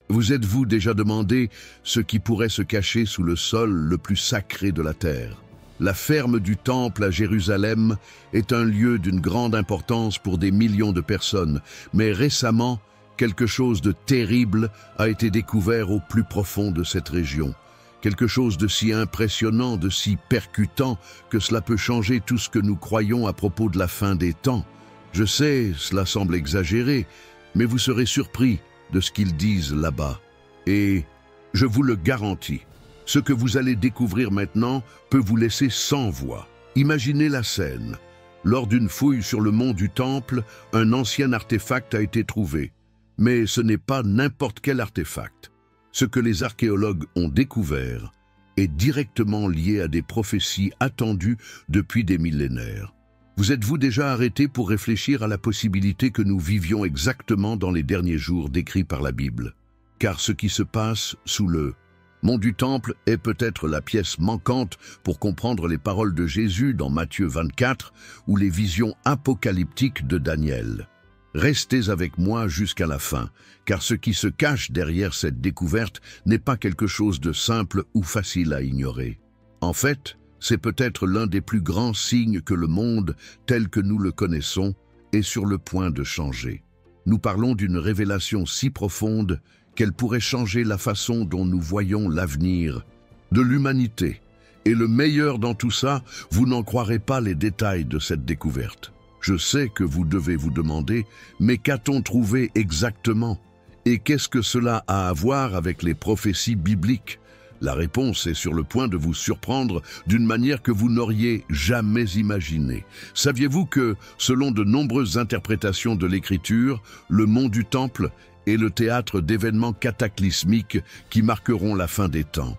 Vous êtes-vous déjà demandé ce qui pourrait se cacher sous le sol le plus sacré de la terre? La ferme du Temple à Jérusalem est un lieu d'une grande importance pour des millions de personnes, mais récemment, quelque chose de terrible a été découvert au plus profond de cette région. Quelque chose de si impressionnant, de si percutant, que cela peut changer tout ce que nous croyons à propos de la fin des temps. Je sais, cela semble exagéré, mais vous serez surpris de ce qu'ils disent là-bas. Et je vous le garantis, ce que vous allez découvrir maintenant peut vous laisser sans voix. Imaginez la scène. Lors d'une fouille sur le mont du Temple, un ancien artefact a été trouvé. Mais ce n'est pas n'importe quel artefact. Ce que les archéologues ont découvert est directement lié à des prophéties attendues depuis des millénaires. Vous êtes-vous déjà arrêté pour réfléchir à la possibilité que nous vivions exactement dans les derniers jours décrits par la Bible? Car ce qui se passe sous le mont du Temple est peut-être la pièce manquante pour comprendre les paroles de Jésus dans Matthieu 24 ou les visions apocalyptiques de Daniel. Restez avec moi jusqu'à la fin, car ce qui se cache derrière cette découverte n'est pas quelque chose de simple ou facile à ignorer. En fait, c'est peut-être l'un des plus grands signes que le monde, tel que nous le connaissons, est sur le point de changer. Nous parlons d'une révélation si profonde qu'elle pourrait changer la façon dont nous voyons l'avenir de l'humanité. Et le meilleur dans tout ça, vous n'en croirez pas les détails de cette découverte. Je sais que vous devez vous demander, mais qu'a-t-on trouvé exactement? Et qu'est-ce que cela a à voir avec les prophéties bibliques? La réponse est sur le point de vous surprendre d'une manière que vous n'auriez jamais imaginée. Saviez-vous que, selon de nombreuses interprétations de l'Écriture, le mont du Temple est le théâtre d'événements cataclysmiques qui marqueront la fin des temps?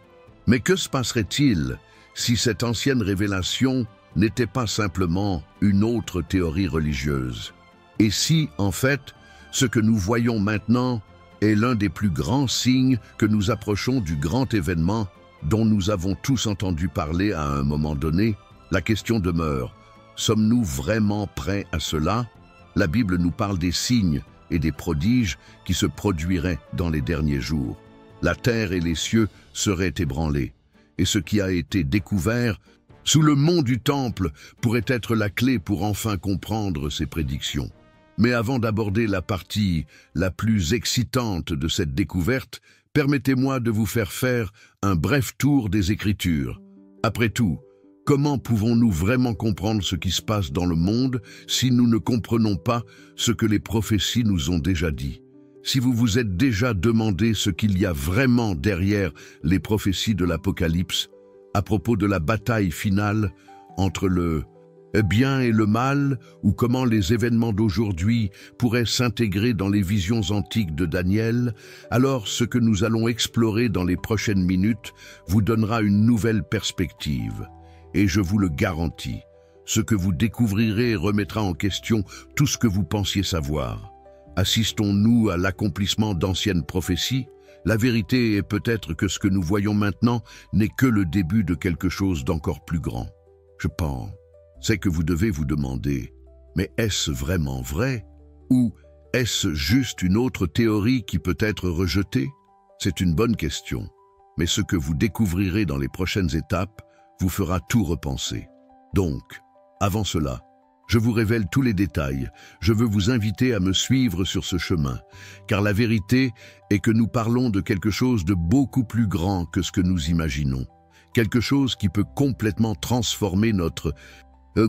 Mais que se passerait-il si cette ancienne révélation n'était pas simplement une autre théorie religieuse? Et si, en fait, ce que nous voyons maintenant est l'un des plus grands signes que nous approchons du grand événement dont nous avons tous entendu parler à un moment donné? La question demeure, sommes-nous vraiment prêts à cela? La Bible nous parle des signes et des prodiges qui se produiraient dans les derniers jours. La terre et les cieux seraient ébranlés, et ce qui a été découvert sous le mont du Temple pourrait être la clé pour enfin comprendre ces prédictions. Mais avant d'aborder la partie la plus excitante de cette découverte, permettez-moi de vous faire un bref tour des Écritures. Après tout, comment pouvons-nous vraiment comprendre ce qui se passe dans le monde si nous ne comprenons pas ce que les prophéties nous ont déjà dit? Si vous vous êtes déjà demandé ce qu'il y a vraiment derrière les prophéties de l'Apocalypse, à propos de la bataille finale entre le bien et le mal, ou comment les événements d'aujourd'hui pourraient s'intégrer dans les visions antiques de Daniel, alors ce que nous allons explorer dans les prochaines minutes vous donnera une nouvelle perspective. Et je vous le garantis, ce que vous découvrirez remettra en question tout ce que vous pensiez savoir. Assistons-nous à l'accomplissement d'anciennes prophéties? La vérité est peut-être que ce que nous voyons maintenant n'est que le début de quelque chose d'encore plus grand. Je pense, c'est que vous devez vous demander, mais est-ce vraiment vrai? Ou est-ce juste une autre théorie qui peut être rejetée? C'est une bonne question, mais ce que vous découvrirez dans les prochaines étapes vous fera tout repenser. Donc, avant cela, je vous révèle tous les détails. Je veux vous inviter à me suivre sur ce chemin, car la vérité est que nous parlons de quelque chose de beaucoup plus grand que ce que nous imaginons. Quelque chose qui peut complètement transformer notre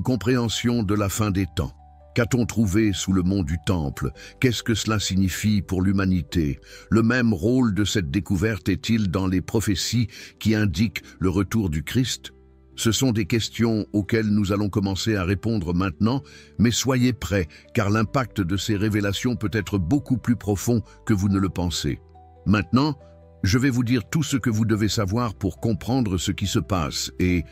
compréhension de la fin des temps. Qu'a-t-on trouvé sous le mont du Temple? Qu'est-ce que cela signifie pour l'humanité? Le même rôle de cette découverte est-il dans les prophéties qui indiquent le retour du Christ? Ce sont des questions auxquelles nous allons commencer à répondre maintenant, mais soyez prêts, car l'impact de ces révélations peut être beaucoup plus profond que vous ne le pensez. Maintenant, je vais vous dire tout ce que vous devez savoir pour comprendre ce qui se passe et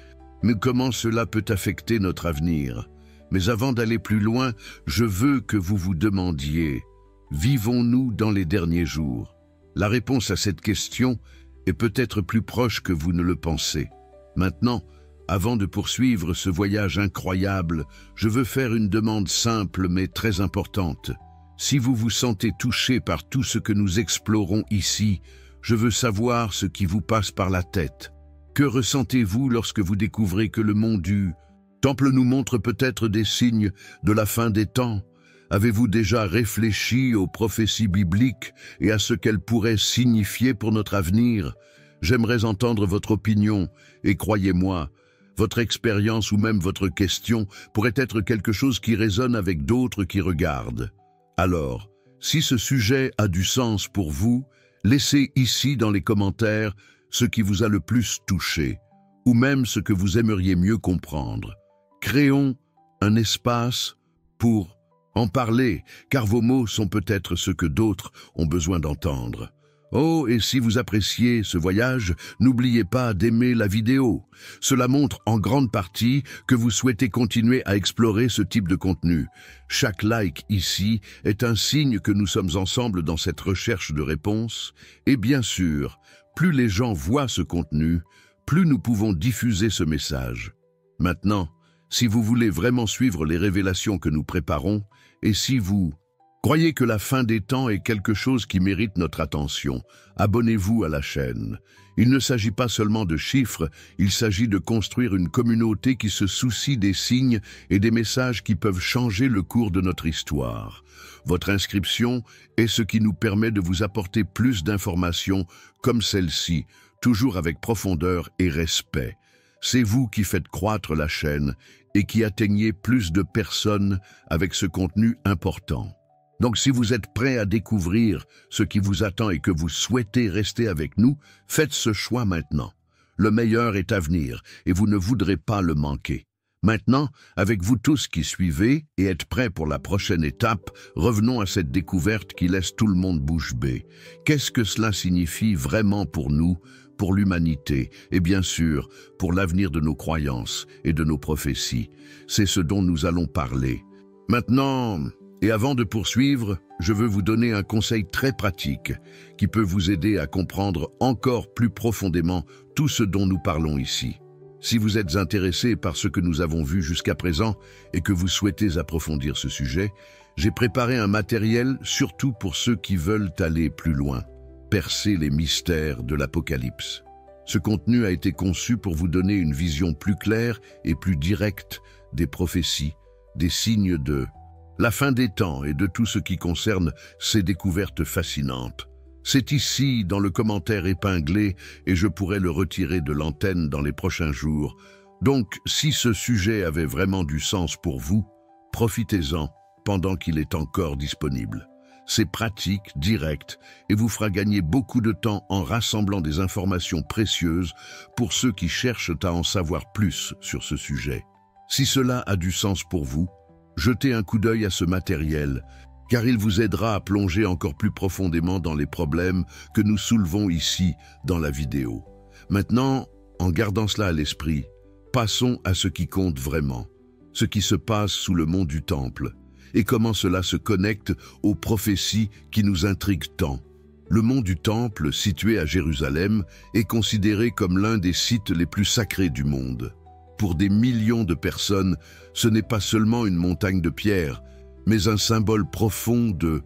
comment cela peut affecter notre avenir. Mais avant d'aller plus loin, je veux que vous vous demandiez, vivons-nous dans les derniers jours? La réponse à cette question est peut-être plus proche que vous ne le pensez. Maintenant, avant de poursuivre ce voyage incroyable, je veux faire une demande simple mais très importante. Si vous vous sentez touché par tout ce que nous explorons ici, je veux savoir ce qui vous passe par la tête. Que ressentez-vous lorsque vous découvrez que le monde du temple nous montre peut-être des signes de la fin des temps? Avez-vous déjà réfléchi aux prophéties bibliques et à ce qu'elles pourraient signifier pour notre avenir? J'aimerais entendre votre opinion et croyez-moi, votre expérience ou même votre question pourrait être quelque chose qui résonne avec d'autres qui regardent. Alors, si ce sujet a du sens pour vous, laissez ici dans les commentaires ce qui vous a le plus touché, ou même ce que vous aimeriez mieux comprendre. Créons un espace pour en parler, car vos mots sont peut-être ce que d'autres ont besoin d'entendre. Oh, et si vous appréciez ce voyage, n'oubliez pas d'aimer la vidéo. Cela montre en grande partie que vous souhaitez continuer à explorer ce type de contenu. Chaque like ici est un signe que nous sommes ensemble dans cette recherche de réponses. Et bien sûr, plus les gens voient ce contenu, plus nous pouvons diffuser ce message. Maintenant, si vous voulez vraiment suivre les révélations que nous préparons, et si vous croyez que la fin des temps est quelque chose qui mérite notre attention, abonnez-vous à la chaîne. Il ne s'agit pas seulement de chiffres, il s'agit de construire une communauté qui se soucie des signes et des messages qui peuvent changer le cours de notre histoire. Votre inscription est ce qui nous permet de vous apporter plus d'informations comme celle-ci, toujours avec profondeur et respect. C'est vous qui faites croître la chaîne et qui atteignez plus de personnes avec ce contenu important. Donc si vous êtes prêt à découvrir ce qui vous attend et que vous souhaitez rester avec nous, faites ce choix maintenant. Le meilleur est à venir et vous ne voudrez pas le manquer. Maintenant, avec vous tous qui suivez et êtes prêts pour la prochaine étape, revenons à cette découverte qui laisse tout le monde bouche bée. Qu'est-ce que cela signifie vraiment pour nous, pour l'humanité et bien sûr pour l'avenir de nos croyances et de nos prophéties? C'est ce dont nous allons parler. Maintenant, et avant de poursuivre, je veux vous donner un conseil très pratique qui peut vous aider à comprendre encore plus profondément tout ce dont nous parlons ici. Si vous êtes intéressé par ce que nous avons vu jusqu'à présent et que vous souhaitez approfondir ce sujet, j'ai préparé un matériel surtout pour ceux qui veulent aller plus loin, percer les mystères de l'Apocalypse. Ce contenu a été conçu pour vous donner une vision plus claire et plus directe des prophéties, des signes de la fin des temps et de tout ce qui concerne ces découvertes fascinantes. C'est ici, dans le commentaire épinglé, et je pourrais le retirer de l'antenne dans les prochains jours. Donc, si ce sujet avait vraiment du sens pour vous, profitez-en pendant qu'il est encore disponible. C'est pratique, direct, et vous fera gagner beaucoup de temps en rassemblant des informations précieuses pour ceux qui cherchent à en savoir plus sur ce sujet. Si cela a du sens pour vous, jetez un coup d'œil à ce matériel, car il vous aidera à plonger encore plus profondément dans les problèmes que nous soulevons ici dans la vidéo. Maintenant, en gardant cela à l'esprit, passons à ce qui compte vraiment, ce qui se passe sous le mont du Temple, et comment cela se connecte aux prophéties qui nous intriguent tant. Le mont du Temple, situé à Jérusalem, est considéré comme l'un des sites les plus sacrés du monde. Pour des millions de personnes, ce n'est pas seulement une montagne de pierre, mais un symbole profond de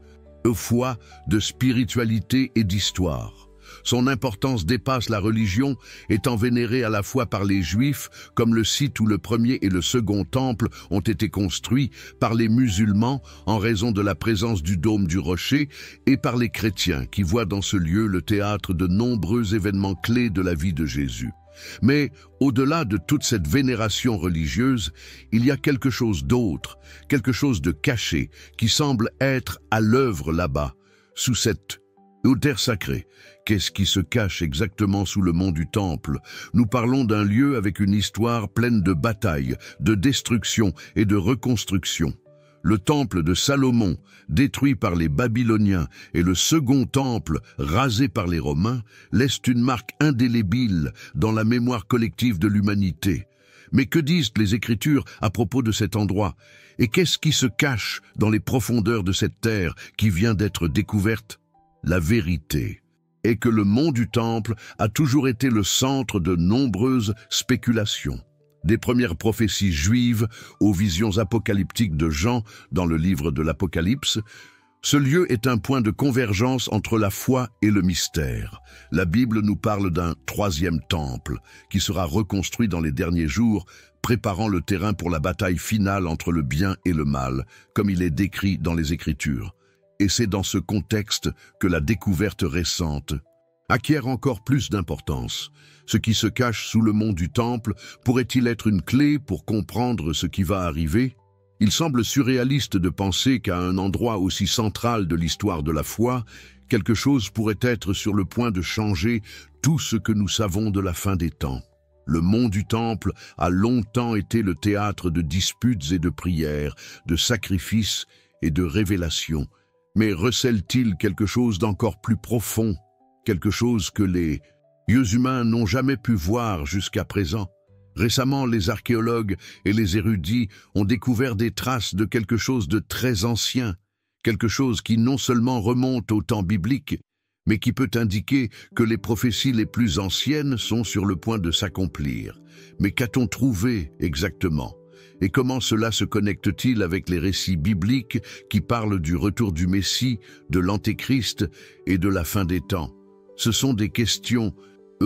foi, de spiritualité et d'histoire. Son importance dépasse la religion, étant vénérée à la fois par les Juifs, comme le site où le premier et le second temple ont été construits, par les musulmans, en raison de la présence du dôme du rocher, et par les chrétiens, qui voient dans ce lieu le théâtre de nombreux événements clés de la vie de Jésus. Mais au-delà de toute cette vénération religieuse, il y a quelque chose d'autre, quelque chose de caché, qui semble être à l'œuvre là-bas, sous cette terre sacrée. Qu'est-ce qui se cache exactement sous le mont du Temple? Nous parlons d'un lieu avec une histoire pleine de batailles, de destruction et de reconstruction. Le temple de Salomon, détruit par les Babyloniens, et le second temple, rasé par les Romains, laissent une marque indélébile dans la mémoire collective de l'humanité. Mais que disent les Écritures à propos de cet endroit? Et qu'est-ce qui se cache dans les profondeurs de cette terre qui vient d'être découverte? La vérité est que le mont du Temple a toujours été le centre de nombreuses spéculations. Des premières prophéties juives aux visions apocalyptiques de Jean dans le livre de l'Apocalypse, Ce lieu est un point de convergence entre la foi et le mystère. La Bible nous parle d'un troisième temple qui sera reconstruit dans les derniers jours, préparant le terrain pour la bataille finale entre le bien et le mal, comme il est décrit dans les Écritures. Et c'est dans ce contexte que la découverte récente acquiert encore plus d'importance. Ce qui se cache sous le mont du Temple pourrait-il être une clé pour comprendre ce qui va arriver ? Il semble surréaliste de penser qu'à un endroit aussi central de l'histoire de la foi, quelque chose pourrait être sur le point de changer tout ce que nous savons de la fin des temps. Le mont du Temple a longtemps été le théâtre de disputes et de prières, de sacrifices et de révélations. Mais recèle-t-il quelque chose d'encore plus profond, quelque chose que les yeux humains n'ont jamais pu voir jusqu'à présent? Récemment, les archéologues et les érudits ont découvert des traces de quelque chose de très ancien, quelque chose qui non seulement remonte au temps biblique, mais qui peut indiquer que les prophéties les plus anciennes sont sur le point de s'accomplir. Mais qu'a-t-on trouvé exactement? Et comment cela se connecte-t-il avec les récits bibliques qui parlent du retour du Messie, de l'Antéchrist et de la fin des temps? Ce sont des questions,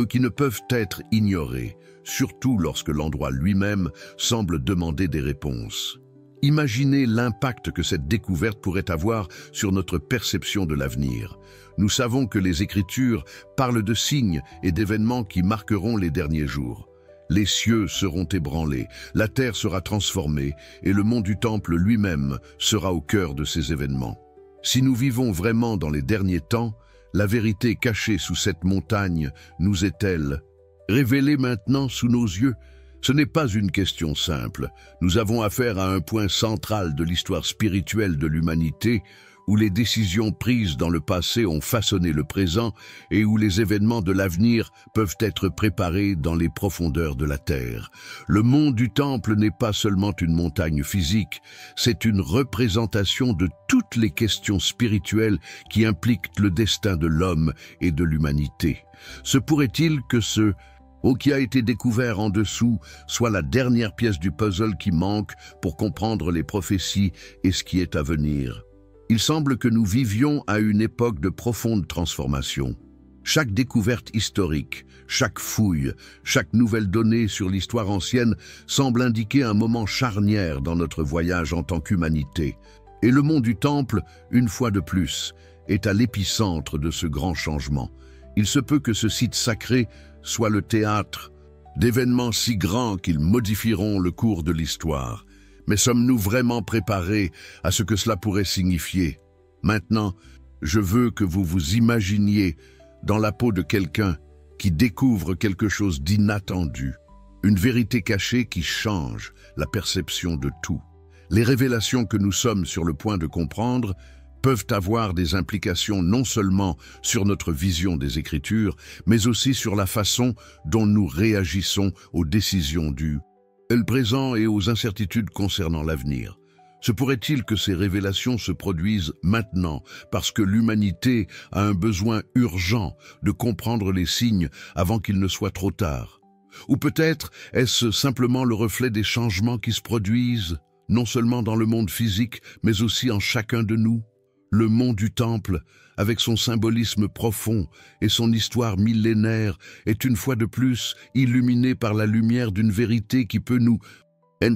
qui ne peuvent être ignorées, surtout lorsque l'endroit lui-même semble demander des réponses. Imaginez l'impact que cette découverte pourrait avoir sur notre perception de l'avenir. Nous savons que les Écritures parlent de signes et d'événements qui marqueront les derniers jours. Les cieux seront ébranlés, la terre sera transformée et le mont du Temple lui-même sera au cœur de ces événements. Si nous vivons vraiment dans les derniers temps, la vérité cachée sous cette montagne nous est-elle révélée maintenant sous nos yeux? Ce n'est pas une question simple. Nous avons affaire à un point central de l'histoire spirituelle de l'humanité, où les décisions prises dans le passé ont façonné le présent et où les événements de l'avenir peuvent être préparés dans les profondeurs de la terre. Le mont du Temple n'est pas seulement une montagne physique, c'est une représentation de toutes les questions spirituelles qui impliquent le destin de l'homme et de l'humanité. Se pourrait-il que ce qui a été découvert en dessous soit la dernière pièce du puzzle qui manque pour comprendre les prophéties et ce qui est à venir? Il semble que nous vivions à une époque de profonde transformation. Chaque découverte historique, chaque fouille, chaque nouvelle donnée sur l'histoire ancienne semble indiquer un moment charnière dans notre voyage en tant qu'humanité. Et le mont du Temple, une fois de plus, est à l'épicentre de ce grand changement. Il se peut que ce site sacré soit le théâtre d'événements si grands qu'ils modifieront le cours de l'histoire. Mais sommes-nous vraiment préparés à ce que cela pourrait signifier? Maintenant, je veux que vous vous imaginiez dans la peau de quelqu'un qui découvre quelque chose d'inattendu, une vérité cachée qui change la perception de tout. Les révélations que nous sommes sur le point de comprendre peuvent avoir des implications non seulement sur notre vision des Écritures, mais aussi sur la façon dont nous réagissons aux décisions du présent et aux incertitudes concernant l'avenir. Se pourrait-il que ces révélations se produisent maintenant parce que l'humanité a un besoin urgent de comprendre les signes avant qu'il ne soit trop tard? Ou peut-être est-ce simplement le reflet des changements qui se produisent, non seulement dans le monde physique, mais aussi en chacun de nous? Le mont du Temple, avec son symbolisme profond et son histoire millénaire, est une fois de plus illuminé par la lumière d'une vérité qui peut nous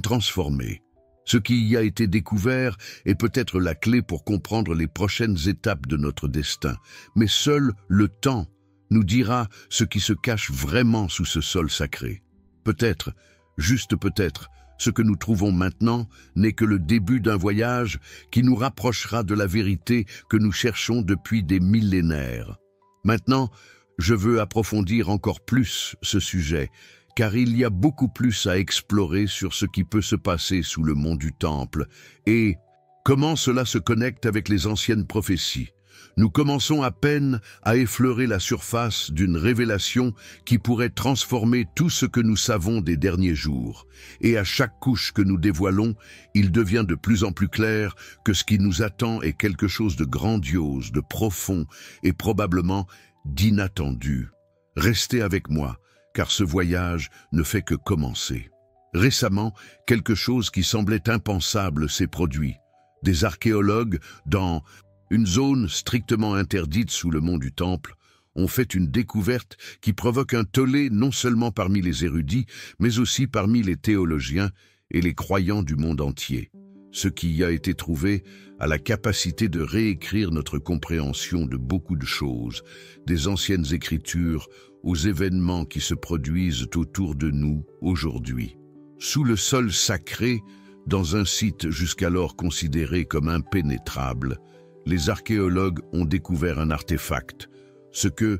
transformer. Ce qui y a été découvert est peut-être la clé pour comprendre les prochaines étapes de notre destin, mais seul le temps nous dira ce qui se cache vraiment sous ce sol sacré. Peut-être, juste peut-être, ce que nous trouvons maintenant n'est que le début d'un voyage qui nous rapprochera de la vérité que nous cherchons depuis des millénaires. Maintenant, je veux approfondir encore plus ce sujet, car il y a beaucoup plus à explorer sur ce qui peut se passer sous le mont du Temple et comment cela se connecte avec les anciennes prophéties. Nous commençons à peine à effleurer la surface d'une révélation qui pourrait transformer tout ce que nous savons des derniers jours. Et à chaque couche que nous dévoilons, il devient de plus en plus clair que ce qui nous attend est quelque chose de grandiose, de profond et probablement d'inattendu. Restez avec moi, car ce voyage ne fait que commencer. Récemment, quelque chose qui semblait impensable s'est produit. Des archéologues, dans une zone strictement interdite sous le mont du Temple, ont fait une découverte qui provoque un tollé non seulement parmi les érudits, mais aussi parmi les théologiens et les croyants du monde entier. Ce qui y a été trouvé a la capacité de réécrire notre compréhension de beaucoup de choses, des anciennes écritures aux événements qui se produisent autour de nous aujourd'hui. Sous le sol sacré, dans un site jusqu'alors considéré comme impénétrable, les archéologues ont découvert un artefact, ce que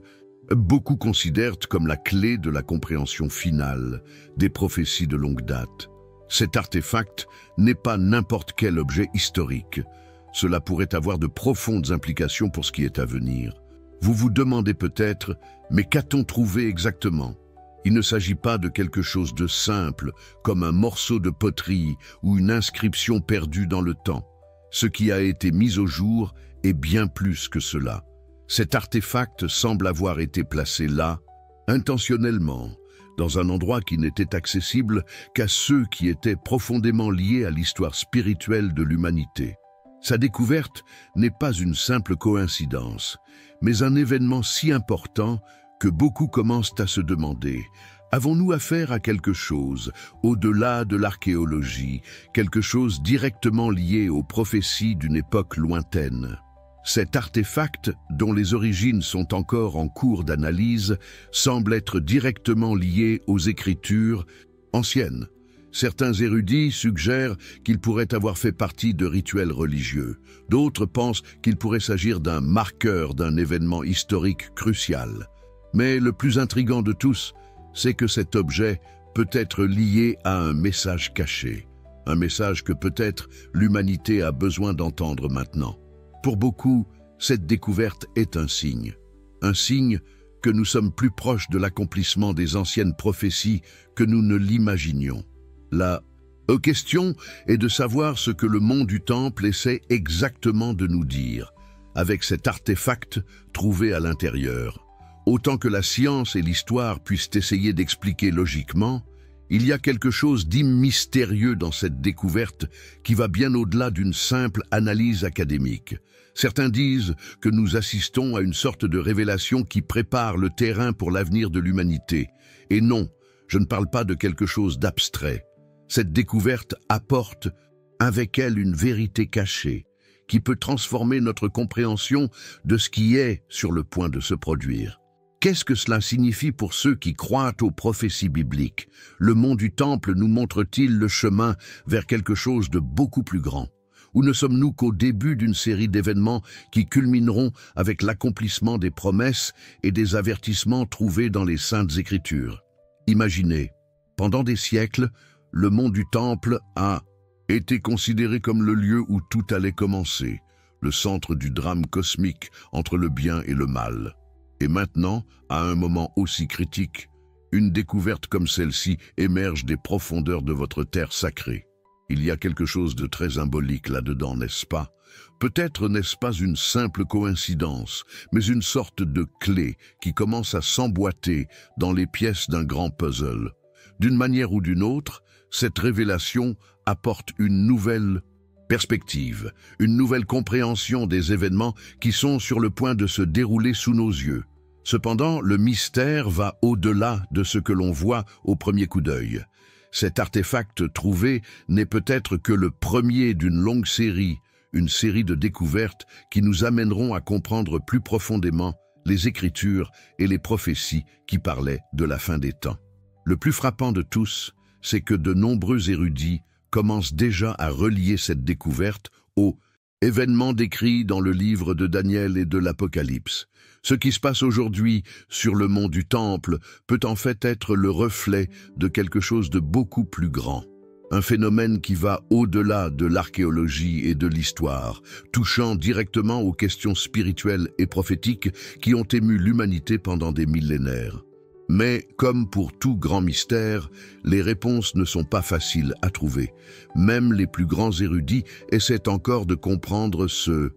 beaucoup considèrent comme la clé de la compréhension finale des prophéties de longue date. Cet artefact n'est pas n'importe quel objet historique. Cela pourrait avoir de profondes implications pour ce qui est à venir. Vous vous demandez peut-être, mais qu'a-t-on trouvé exactement? Il ne s'agit pas de quelque chose de simple, comme un morceau de poterie ou une inscription perdue dans le temps. Ce qui a été mis au jour est bien plus que cela. Cet artefact semble avoir été placé là, intentionnellement, dans un endroit qui n'était accessible qu'à ceux qui étaient profondément liés à l'histoire spirituelle de l'humanité. Sa découverte n'est pas une simple coïncidence, mais un événement si important que beaucoup commencent à se demander: avons-nous affaire à quelque chose au-delà de l'archéologie, quelque chose directement lié aux prophéties d'une époque lointaine? Cet artefact, dont les origines sont encore en cours d'analyse, semble être directement lié aux écritures anciennes. Certains érudits suggèrent qu'il pourrait avoir fait partie de rituels religieux. D'autres pensent qu'il pourrait s'agir d'un marqueur d'un événement historique crucial. Mais le plus intrigant de tous, c'est que cet objet peut être lié à un message caché. Un message que peut-être l'humanité a besoin d'entendre maintenant. Pour beaucoup, cette découverte est un signe. Un signe que nous sommes plus proches de l'accomplissement des anciennes prophéties que nous ne l'imaginions. La question est de savoir ce que le mont du Temple essaie exactement de nous dire, avec cet artefact trouvé à l'intérieur. Autant que la science et l'histoire puissent essayer d'expliquer logiquement, il y a quelque chose d'immystérieux dans cette découverte qui va bien au-delà d'une simple analyse académique. Certains disent que nous assistons à une sorte de révélation qui prépare le terrain pour l'avenir de l'humanité. Et non, je ne parle pas de quelque chose d'abstrait. Cette découverte apporte avec elle une vérité cachée qui peut transformer notre compréhension de ce qui est sur le point de se produire. Qu'est-ce que cela signifie pour ceux qui croient aux prophéties bibliques? Le mont du Temple nous montre-t-il le chemin vers quelque chose de beaucoup plus grand? Ou ne sommes-nous qu'au début d'une série d'événements qui culmineront avec l'accomplissement des promesses et des avertissements trouvés dans les Saintes Écritures? Imaginez, pendant des siècles, le mont du Temple a été considéré comme le lieu où tout allait commencer, le centre du drame cosmique entre le bien et le mal. Et maintenant, à un moment aussi critique, une découverte comme celle-ci émerge des profondeurs de votre terre sacrée. Il y a quelque chose de très symbolique là-dedans, n'est-ce pas? Peut-être n'est-ce pas une simple coïncidence, mais une sorte de clé qui commence à s'emboîter dans les pièces d'un grand puzzle. D'une manière ou d'une autre, cette révélation apporte une nouvelle perspective, une nouvelle compréhension des événements qui sont sur le point de se dérouler sous nos yeux. Cependant, le mystère va au-delà de ce que l'on voit au premier coup d'œil. Cet artefact trouvé n'est peut-être que le premier d'une longue série, une série de découvertes qui nous amèneront à comprendre plus profondément les Écritures et les prophéties qui parlaient de la fin des temps. Le plus frappant de tous, c'est que de nombreux érudits commencent déjà à relier cette découverte aux événements décrits dans le livre de Daniel et de l'Apocalypse. Ce qui se passe aujourd'hui sur le mont du Temple peut en fait être le reflet de quelque chose de beaucoup plus grand. Un phénomène qui va au-delà de l'archéologie et de l'histoire, touchant directement aux questions spirituelles et prophétiques qui ont ému l'humanité pendant des millénaires. Mais, comme pour tout grand mystère, les réponses ne sont pas faciles à trouver. Même les plus grands érudits essaient encore de comprendre ce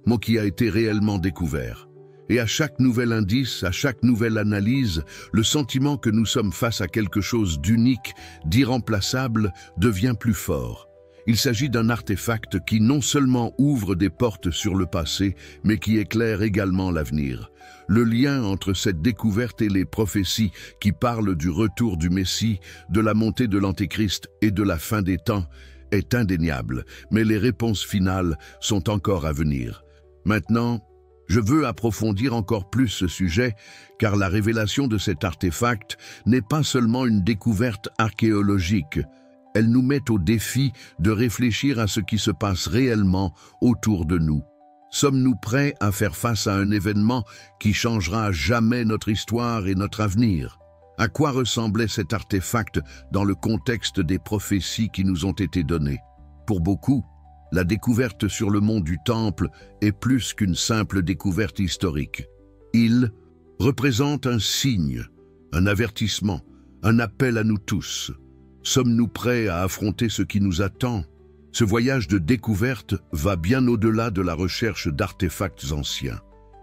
mot qui a été réellement découvert. Et à chaque nouvel indice, à chaque nouvelle analyse, le sentiment que nous sommes face à quelque chose d'unique, d'irremplaçable, devient plus fort. Il s'agit d'un artefact qui non seulement ouvre des portes sur le passé, mais qui éclaire également l'avenir. Le lien entre cette découverte et les prophéties qui parlent du retour du Messie, de la montée de l'Antéchrist et de la fin des temps est indéniable, mais les réponses finales sont encore à venir. Maintenant, je veux approfondir encore plus ce sujet, car la révélation de cet artefact n'est pas seulement une découverte archéologique. Elle nous met au défi de réfléchir à ce qui se passe réellement autour de nous. Sommes-nous prêts à faire face à un événement qui changera à jamais notre histoire et notre avenir? À quoi ressemblait cet artefact dans le contexte des prophéties qui nous ont été données? Pour beaucoup, la découverte sur le mont du Temple est plus qu'une simple découverte historique. Il représente un signe, un avertissement, un appel à nous tous. Sommes-nous prêts à affronter ce qui nous attend? Ce voyage de découverte va bien au-delà de la recherche d'artefacts anciens.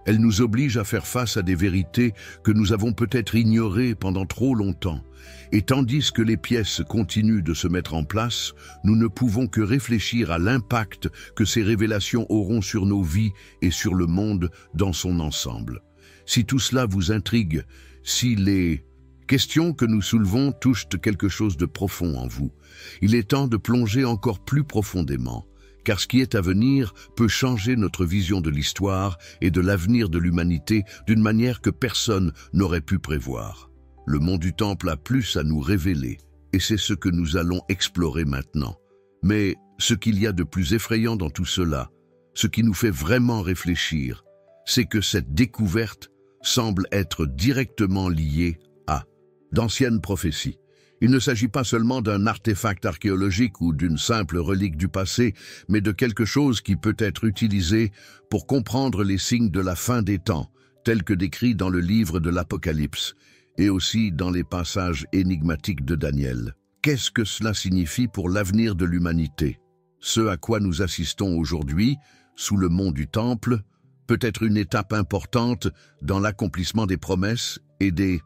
Elle nous oblige à faire face à des vérités que nous avons peut-être ignorées pendant trop longtemps. Et tandis que les pièces continuent de se mettre en place, nous ne pouvons que réfléchir à l'impact que ces révélations auront sur nos vies et sur le monde dans son ensemble. Si tout cela vous intrigue, si les questions que nous soulevons touchent quelque chose de profond en vous, il est temps de plonger encore plus profondément, car ce qui est à venir peut changer notre vision de l'histoire et de l'avenir de l'humanité d'une manière que personne n'aurait pu prévoir. Le mont du Temple a plus à nous révéler, et c'est ce que nous allons explorer maintenant. Mais ce qu'il y a de plus effrayant dans tout cela, ce qui nous fait vraiment réfléchir, c'est que cette découverte semble être directement liée à d'anciennes prophéties. Il ne s'agit pas seulement d'un artefact archéologique ou d'une simple relique du passé, mais de quelque chose qui peut être utilisé pour comprendre les signes de la fin des temps, tels que décrits dans le livre de l'Apocalypse, et aussi dans les passages énigmatiques de Daniel. Qu'est-ce que cela signifie pour l'avenir de l'humanité? Ce à quoi nous assistons aujourd'hui, sous le mont du Temple, peut être une étape importante dans l'accomplissement des promesses et des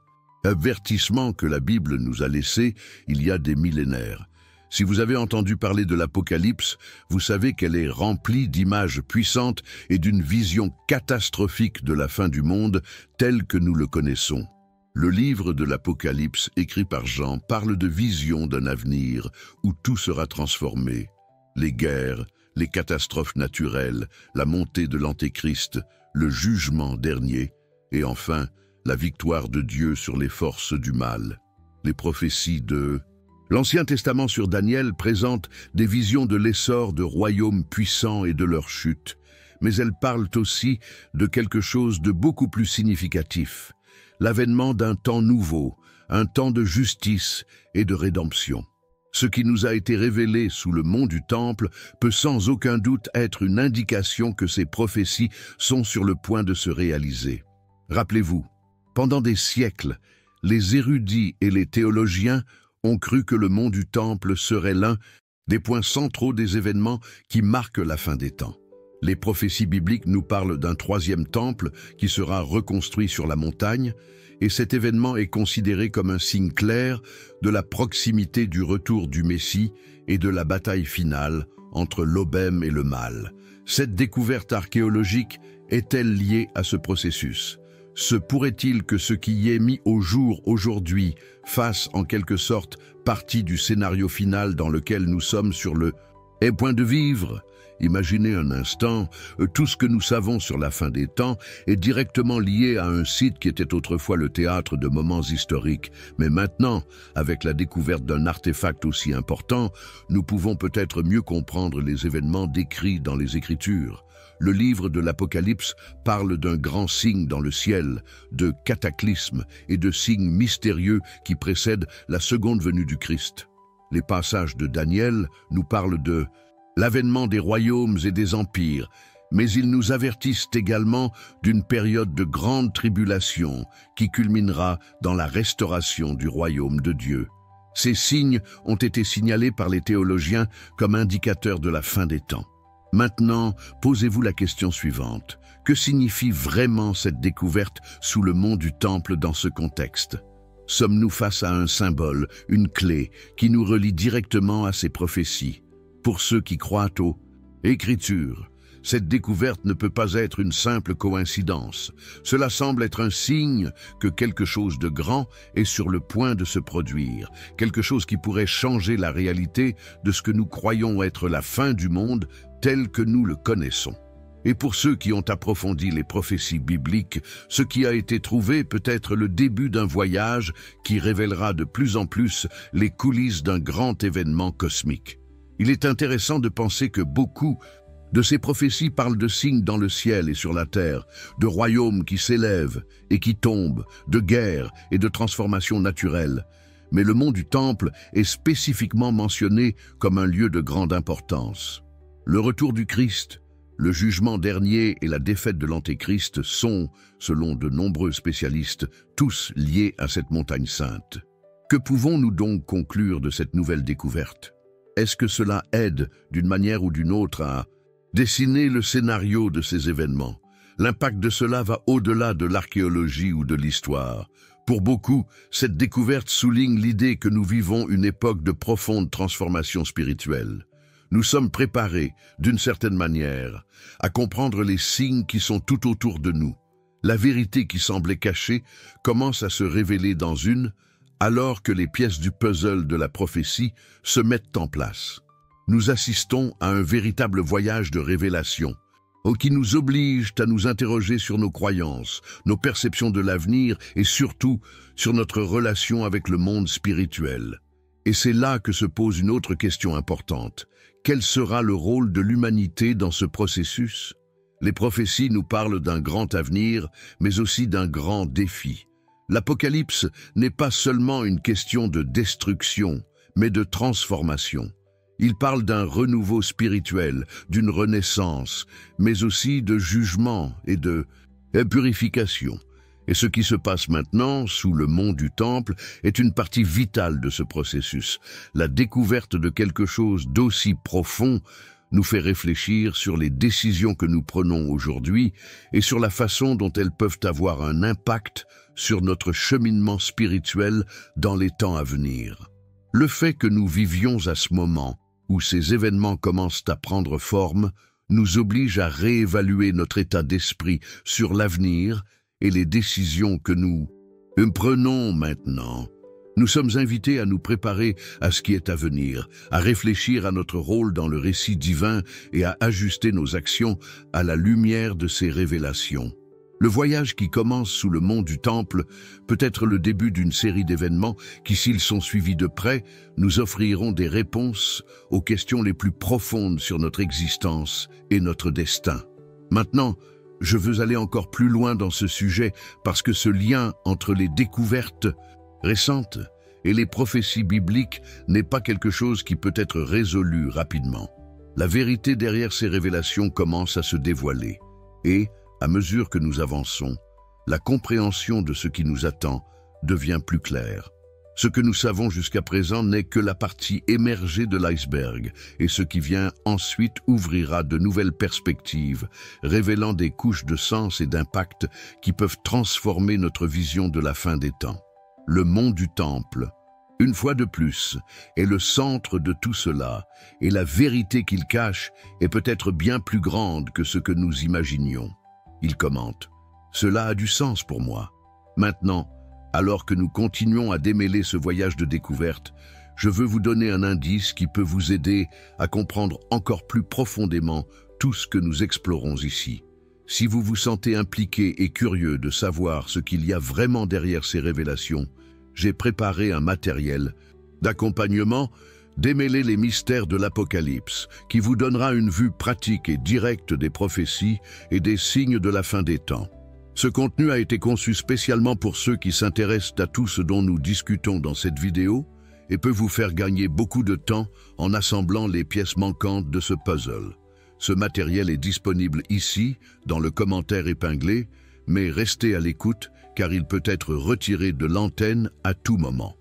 avertissements que la Bible nous a laissés il y a des millénaires. Si vous avez entendu parler de l'Apocalypse, vous savez qu'elle est remplie d'images puissantes et d'une vision catastrophique de la fin du monde tel que nous le connaissons. Le livre de l'Apocalypse, écrit par Jean, parle de visions d'un avenir où tout sera transformé. Les guerres, les catastrophes naturelles, la montée de l'Antéchrist, le jugement dernier, et enfin, la victoire de Dieu sur les forces du mal. Les prophéties de l'Ancien Testament sur Daniel présentent des visions de l'essor de royaumes puissants et de leur chute, mais elles parlent aussi de quelque chose de beaucoup plus significatif, l'avènement d'un temps nouveau, un temps de justice et de rédemption. Ce qui nous a été révélé sous le mont du Temple peut sans aucun doute être une indication que ces prophéties sont sur le point de se réaliser. Rappelez-vous, pendant des siècles, les érudits et les théologiens ont cru que le mont du Temple serait l'un des points centraux des événements qui marquent la fin des temps. Les prophéties bibliques nous parlent d'un troisième temple qui sera reconstruit sur la montagne, et cet événement est considéré comme un signe clair de la proximité du retour du Messie et de la bataille finale entre l'Obème et le mal. Cette découverte archéologique est-elle liée à ce processus? Se pourrait-il que ce qui y est mis au jour aujourd'hui fasse en quelque sorte partie du scénario final dans lequel nous sommes sur le point de vivre? Imaginez un instant, tout ce que nous savons sur la fin des temps est directement lié à un site qui était autrefois le théâtre de moments historiques. Mais maintenant, avec la découverte d'un artefact aussi important, nous pouvons peut-être mieux comprendre les événements décrits dans les Écritures. Le livre de l'Apocalypse parle d'un grand signe dans le ciel, de cataclysmes et de signes mystérieux qui précèdent la seconde venue du Christ. Les passages de Daniel nous parlent de l'avènement des royaumes et des empires, mais ils nous avertissent également d'une période de grande tribulation qui culminera dans la restauration du royaume de Dieu. Ces signes ont été signalés par les théologiens comme indicateurs de la fin des temps. Maintenant, posez-vous la question suivante. Que signifie vraiment cette découverte sous le mont du Temple dans ce contexte? Sommes-nous face à un symbole, une clé, qui nous relie directement à ces prophéties? Pour ceux qui croient aux Écritures, cette découverte ne peut pas être une simple coïncidence. Cela semble être un signe que quelque chose de grand est sur le point de se produire, quelque chose qui pourrait changer la réalité de ce que nous croyons être la fin du monde tel que nous le connaissons. Et pour ceux qui ont approfondi les prophéties bibliques, ce qui a été trouvé peut être le début d'un voyage qui révélera de plus en plus les coulisses d'un grand événement cosmique. Il est intéressant de penser que beaucoup de ces prophéties parlent de signes dans le ciel et sur la terre, de royaumes qui s'élèvent et qui tombent, de guerres et de transformations naturelles. Mais le mont du Temple est spécifiquement mentionné comme un lieu de grande importance. Le retour du Christ, le jugement dernier et la défaite de l'Antéchrist sont, selon de nombreux spécialistes, tous liés à cette montagne sainte. Que pouvons-nous donc conclure de cette nouvelle découverte? Est-ce que cela aide, d'une manière ou d'une autre, à dessiner le scénario de ces événements? L'impact de cela va au-delà de l'archéologie ou de l'histoire. Pour beaucoup, cette découverte souligne l'idée que nous vivons une époque de profonde transformation spirituelle. Nous sommes préparés, d'une certaine manière, à comprendre les signes qui sont tout autour de nous. La vérité qui semblait cachée commence à se révéler dans alors que les pièces du puzzle de la prophétie se mettent en place. Nous assistons à un véritable voyage de révélation, qui nous oblige à nous interroger sur nos croyances, nos perceptions de l'avenir et surtout sur notre relation avec le monde spirituel. Et c'est là que se pose une autre question importante. Quel sera le rôle de l'humanité dans ce processus? Les prophéties nous parlent d'un grand avenir, mais aussi d'un grand défi. L'Apocalypse n'est pas seulement une question de destruction, mais de transformation. Il parle d'un renouveau spirituel, d'une renaissance, mais aussi de jugement et de purification. Et ce qui se passe maintenant, sous le mont du Temple, est une partie vitale de ce processus. La découverte de quelque chose d'aussi profond nous fait réfléchir sur les décisions que nous prenons aujourd'hui et sur la façon dont elles peuvent avoir un impact sur notre cheminement spirituel dans les temps à venir. Le fait que nous vivions à ce moment où ces événements commencent à prendre forme nous oblige à réévaluer notre état d'esprit sur l'avenir et les décisions que nous prenons maintenant. Nous sommes invités à nous préparer à ce qui est à venir, à réfléchir à notre rôle dans le récit divin et à ajuster nos actions à la lumière de ces révélations. Le voyage qui commence sous le mont du Temple peut être le début d'une série d'événements qui, s'ils sont suivis de près, nous offriront des réponses aux questions les plus profondes sur notre existence et notre destin. Maintenant, je veux aller encore plus loin dans ce sujet parce que ce lien entre les découvertes récentes et les prophéties bibliques n'est pas quelque chose qui peut être résolu rapidement. La vérité derrière ces révélations commence à se dévoiler et, à mesure que nous avançons, la compréhension de ce qui nous attend devient plus claire. Ce que nous savons jusqu'à présent n'est que la partie émergée de l'iceberg, et ce qui vient ensuite ouvrira de nouvelles perspectives, révélant des couches de sens et d'impact qui peuvent transformer notre vision de la fin des temps. Le mont du Temple, une fois de plus, est le centre de tout cela, et la vérité qu'il cache est peut-être bien plus grande que ce que nous imaginions. Il commente « Cela a du sens pour moi. Maintenant, alors que nous continuons à démêler ce voyage de découverte, je veux vous donner un indice qui peut vous aider à comprendre encore plus profondément tout ce que nous explorons ici. Si vous vous sentez impliqué et curieux de savoir ce qu'il y a vraiment derrière ces révélations, j'ai préparé un matériel d'accompagnement Démêler les mystères de l'Apocalypse, qui vous donnera une vue pratique et directe des prophéties et des signes de la fin des temps. Ce contenu a été conçu spécialement pour ceux qui s'intéressent à tout ce dont nous discutons dans cette vidéo et peut vous faire gagner beaucoup de temps en assemblant les pièces manquantes de ce puzzle. Ce matériel est disponible ici, dans le commentaire épinglé, mais restez à l'écoute car il peut être retiré de l'antenne à tout moment.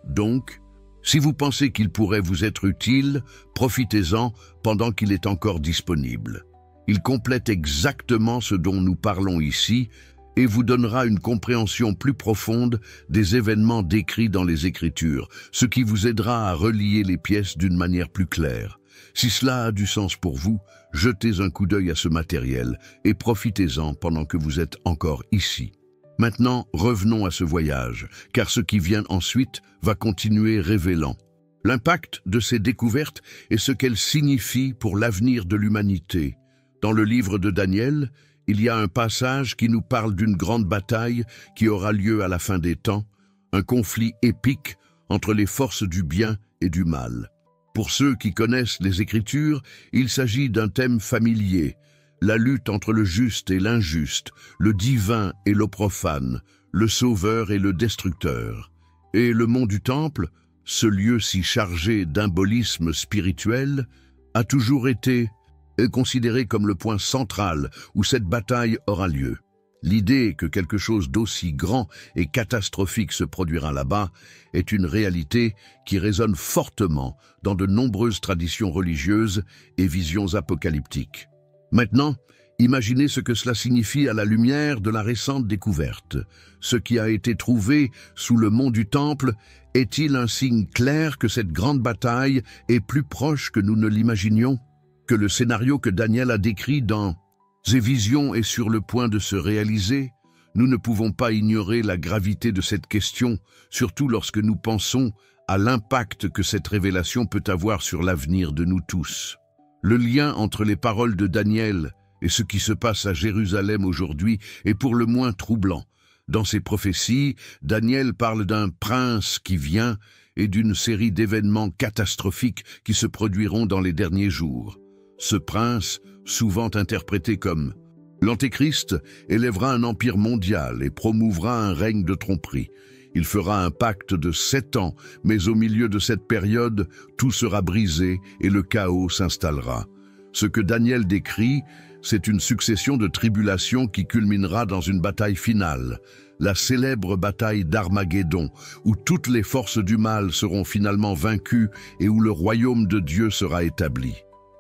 Donc, si vous pensez qu'il pourrait vous être utile, profitez-en pendant qu'il est encore disponible. Il complète exactement ce dont nous parlons ici et vous donnera une compréhension plus profonde des événements décrits dans les Écritures, ce qui vous aidera à relier les pièces d'une manière plus claire. Si cela a du sens pour vous, jetez un coup d'œil à ce matériel et profitez-en pendant que vous êtes encore ici. Maintenant, revenons à ce voyage, car ce qui vient ensuite va continuer révélant l'impact de ces découvertes et ce qu'elles signifient pour l'avenir de l'humanité. Dans le livre de Daniel, il y a un passage qui nous parle d'une grande bataille qui aura lieu à la fin des temps, un conflit épique entre les forces du bien et du mal. Pour ceux qui connaissent les Écritures, il s'agit d'un thème familier, la lutte entre le juste et l'injuste, le divin et le profane, le sauveur et le destructeur. Et le mont du Temple, ce lieu si chargé d'ymbolisme spirituel, a toujours été considéré comme le point central où cette bataille aura lieu. L'idée que quelque chose d'aussi grand et catastrophique se produira là-bas est une réalité qui résonne fortement dans de nombreuses traditions religieuses et visions apocalyptiques. Maintenant, imaginez ce que cela signifie à la lumière de la récente découverte. Ce qui a été trouvé sous le mont du Temple est-il un signe clair que cette grande bataille est plus proche que nous ne l'imaginions? Que le scénario que Daniel a décrit dans ses visions est sur le point de se réaliser? Nous ne pouvons pas ignorer la gravité de cette question, surtout lorsque nous pensons à l'impact que cette révélation peut avoir sur l'avenir de nous tous. Le lien entre les paroles de Daniel et ce qui se passe à Jérusalem aujourd'hui est pour le moins troublant. Dans ses prophéties, Daniel parle d'un prince qui vient et d'une série d'événements catastrophiques qui se produiront dans les derniers jours. Ce prince, souvent interprété comme l'Antéchrist, élèvera un empire mondial et promouvra un règne de tromperie. Il fera un pacte de 7 ans, mais au milieu de cette période, tout sera brisé et le chaos s'installera. Ce que Daniel décrit, c'est une succession de tribulations qui culminera dans une bataille finale, la célèbre bataille d'Armageddon, où toutes les forces du mal seront finalement vaincues et où le royaume de Dieu sera établi.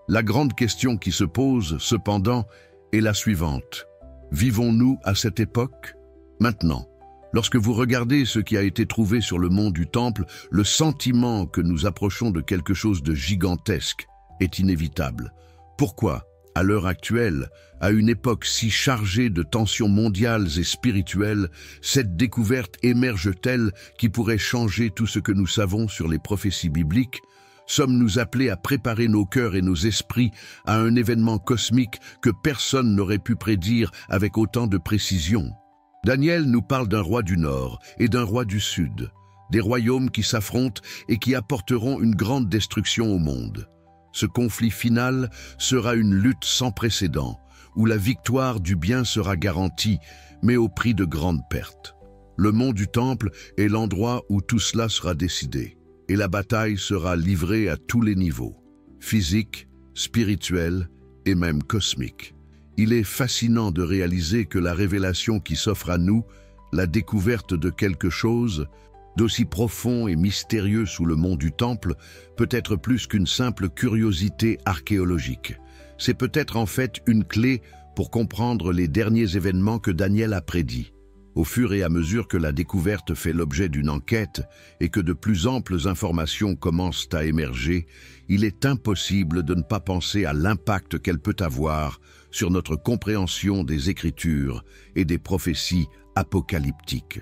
La grande question qui se pose, cependant, est la suivante. Vivons-nous à cette époque? Maintenant, lorsque vous regardez ce qui a été trouvé sur le mont du Temple, le sentiment que nous approchons de quelque chose de gigantesque est inévitable. Pourquoi, à l'heure actuelle, à une époque si chargée de tensions mondiales et spirituelles, cette découverte émerge-t-elle qui pourrait changer tout ce que nous savons sur les prophéties bibliques? Sommes-nous appelés à préparer nos cœurs et nos esprits à un événement cosmique que personne n'aurait pu prédire avec autant de précision? Daniel nous parle d'un roi du Nord et d'un roi du Sud, des royaumes qui s'affrontent et qui apporteront une grande destruction au monde. Ce conflit final sera une lutte sans précédent, où la victoire du bien sera garantie, mais au prix de grandes pertes. Le mont du Temple est l'endroit où tout cela sera décidé, et la bataille sera livrée à tous les niveaux, physique, spirituel et même cosmique. Il est fascinant de réaliser que la révélation qui s'offre à nous, la découverte de quelque chose d'aussi profond et mystérieux sous le mont du Temple, peut être plus qu'une simple curiosité archéologique. C'est peut-être en fait une clé pour comprendre les derniers événements que Daniel a prédits. Au fur et à mesure que la découverte fait l'objet d'une enquête et que de plus amples informations commencent à émerger, il est impossible de ne pas penser à l'impact qu'elle peut avoir sur notre compréhension des Écritures et des prophéties apocalyptiques.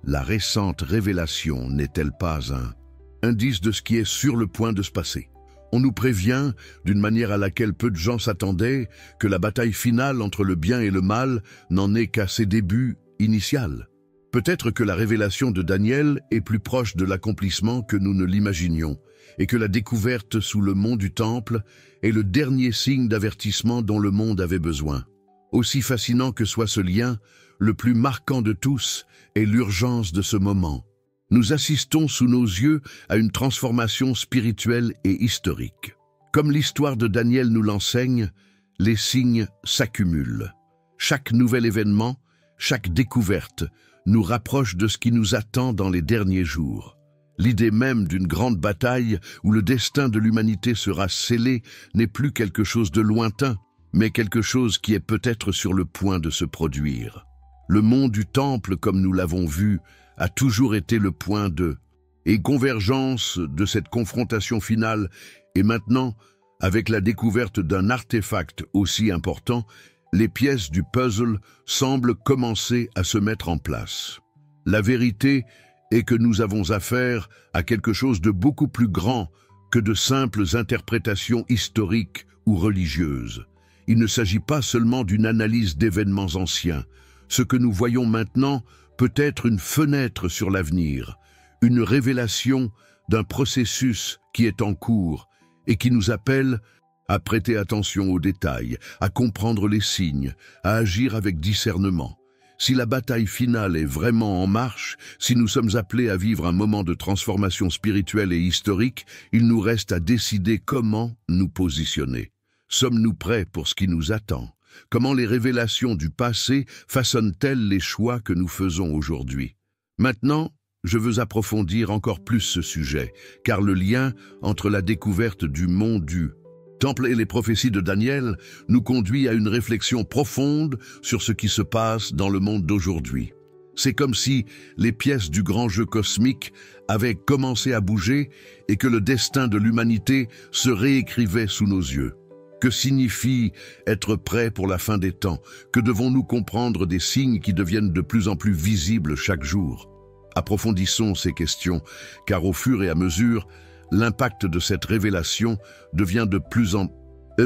La récente révélation n'est-elle pas un indice de ce qui est sur le point de se passer? On nous prévient, d'une manière à laquelle peu de gens s'attendaient, que la bataille finale entre le bien et le mal n'en est qu'à ses débuts initiaux. Peut-être que la révélation de Daniel est plus proche de l'accomplissement que nous ne l'imaginions, et que la découverte sous le mont du Temple est le dernier signe d'avertissement dont le monde avait besoin. Aussi fascinant que soit ce lien, le plus marquant de tous est l'urgence de ce moment. Nous assistons sous nos yeux à une transformation spirituelle et historique. Comme l'histoire de Daniel nous l'enseigne, les signes s'accumulent. Chaque nouvel événement, chaque découverte, nous rapproche de ce qui nous attend dans les derniers jours. L'idée même d'une grande bataille où le destin de l'humanité sera scellé n'est plus quelque chose de lointain, mais quelque chose qui est peut-être sur le point de se produire. Le mont du Temple, comme nous l'avons vu, a toujours été le point de convergence de cette confrontation finale, et maintenant, Avec la découverte d'un artefact aussi important, les pièces du puzzle semblent commencer à se mettre en place. La vérité est que nous avons affaire à quelque chose de beaucoup plus grand que de simples interprétations historiques ou religieuses. Il ne s'agit pas seulement d'une analyse d'événements anciens. Ce que nous voyons maintenant peut être une fenêtre sur l'avenir, une révélation d'un processus qui est en cours et qui nous appelle à prêter attention aux détails, à comprendre les signes, à agir avec discernement. Si la bataille finale est vraiment en marche, si nous sommes appelés à vivre un moment de transformation spirituelle et historique, il nous reste à décider comment nous positionner. Sommes-nous prêts pour ce qui nous attend? Comment les révélations du passé façonnent-elles les choix que nous faisons aujourd'hui? Maintenant, je veux approfondir encore plus ce sujet, car le lien entre la découverte du mont du Temple et les prophéties de Daniel nous conduit à une réflexion profonde sur ce qui se passe dans le monde d'aujourd'hui. C'est comme si les pièces du grand jeu cosmique avaient commencé à bouger et que le destin de l'humanité se réécrivait sous nos yeux. Que signifie être prêt pour la fin des temps? Que devons-nous comprendre des signes qui deviennent de plus en plus visibles chaque jour? Approfondissons ces questions, car au fur et à mesure, l'impact de cette révélation devient de plus en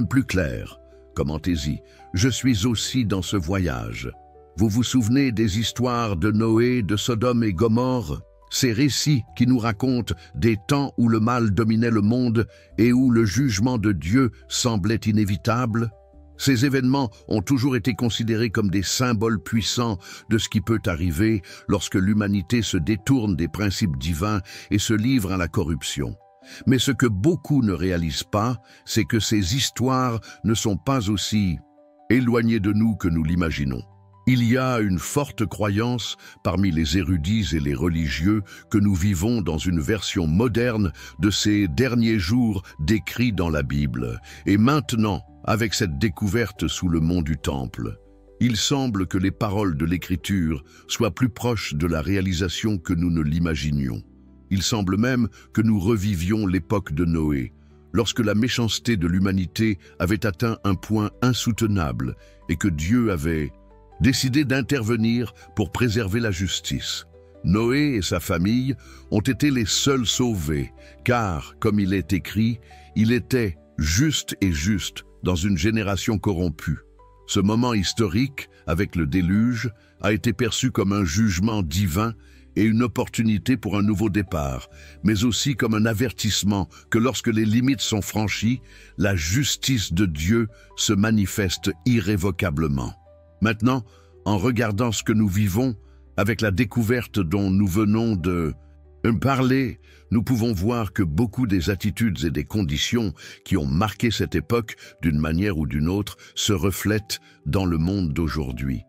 plus clair. Commentez-y, je suis aussi dans ce voyage. Vous vous souvenez des histoires de Noé, de Sodome et Gomorrhe? Ces récits qui nous racontent des temps où le mal dominait le monde et où le jugement de Dieu semblait inévitable? Ces événements ont toujours été considérés comme des symboles puissants de ce qui peut arriver lorsque l'humanité se détourne des principes divins et se livre à la corruption. Mais ce que beaucoup ne réalisent pas, c'est que ces histoires ne sont pas aussi éloignées de nous que nous l'imaginons. Il y a une forte croyance parmi les érudits et les religieux que nous vivons dans une version moderne de ces derniers jours décrits dans la Bible. Et maintenant, avec cette découverte sous le mont du Temple, il semble que les paroles de l'Écriture soient plus proches de la réalisation que nous ne l'imaginions. Il semble même que nous revivions l'époque de Noé, lorsque la méchanceté de l'humanité avait atteint un point insoutenable et que Dieu avait décidé d'intervenir pour préserver la justice. Noé et sa famille ont été les seuls sauvés, car, comme il est écrit, il était juste et juste dans une génération corrompue. Ce moment historique, avec le déluge, a été perçu comme un jugement divin et une opportunité pour un nouveau départ, mais aussi comme un avertissement que lorsque les limites sont franchies, la justice de Dieu se manifeste irrévocablement. Maintenant, en regardant ce que nous vivons, avec la découverte dont nous venons de parler, nous pouvons voir que beaucoup des attitudes et des conditions qui ont marqué cette époque, d'une manière ou d'une autre, se reflètent dans le monde d'aujourd'hui.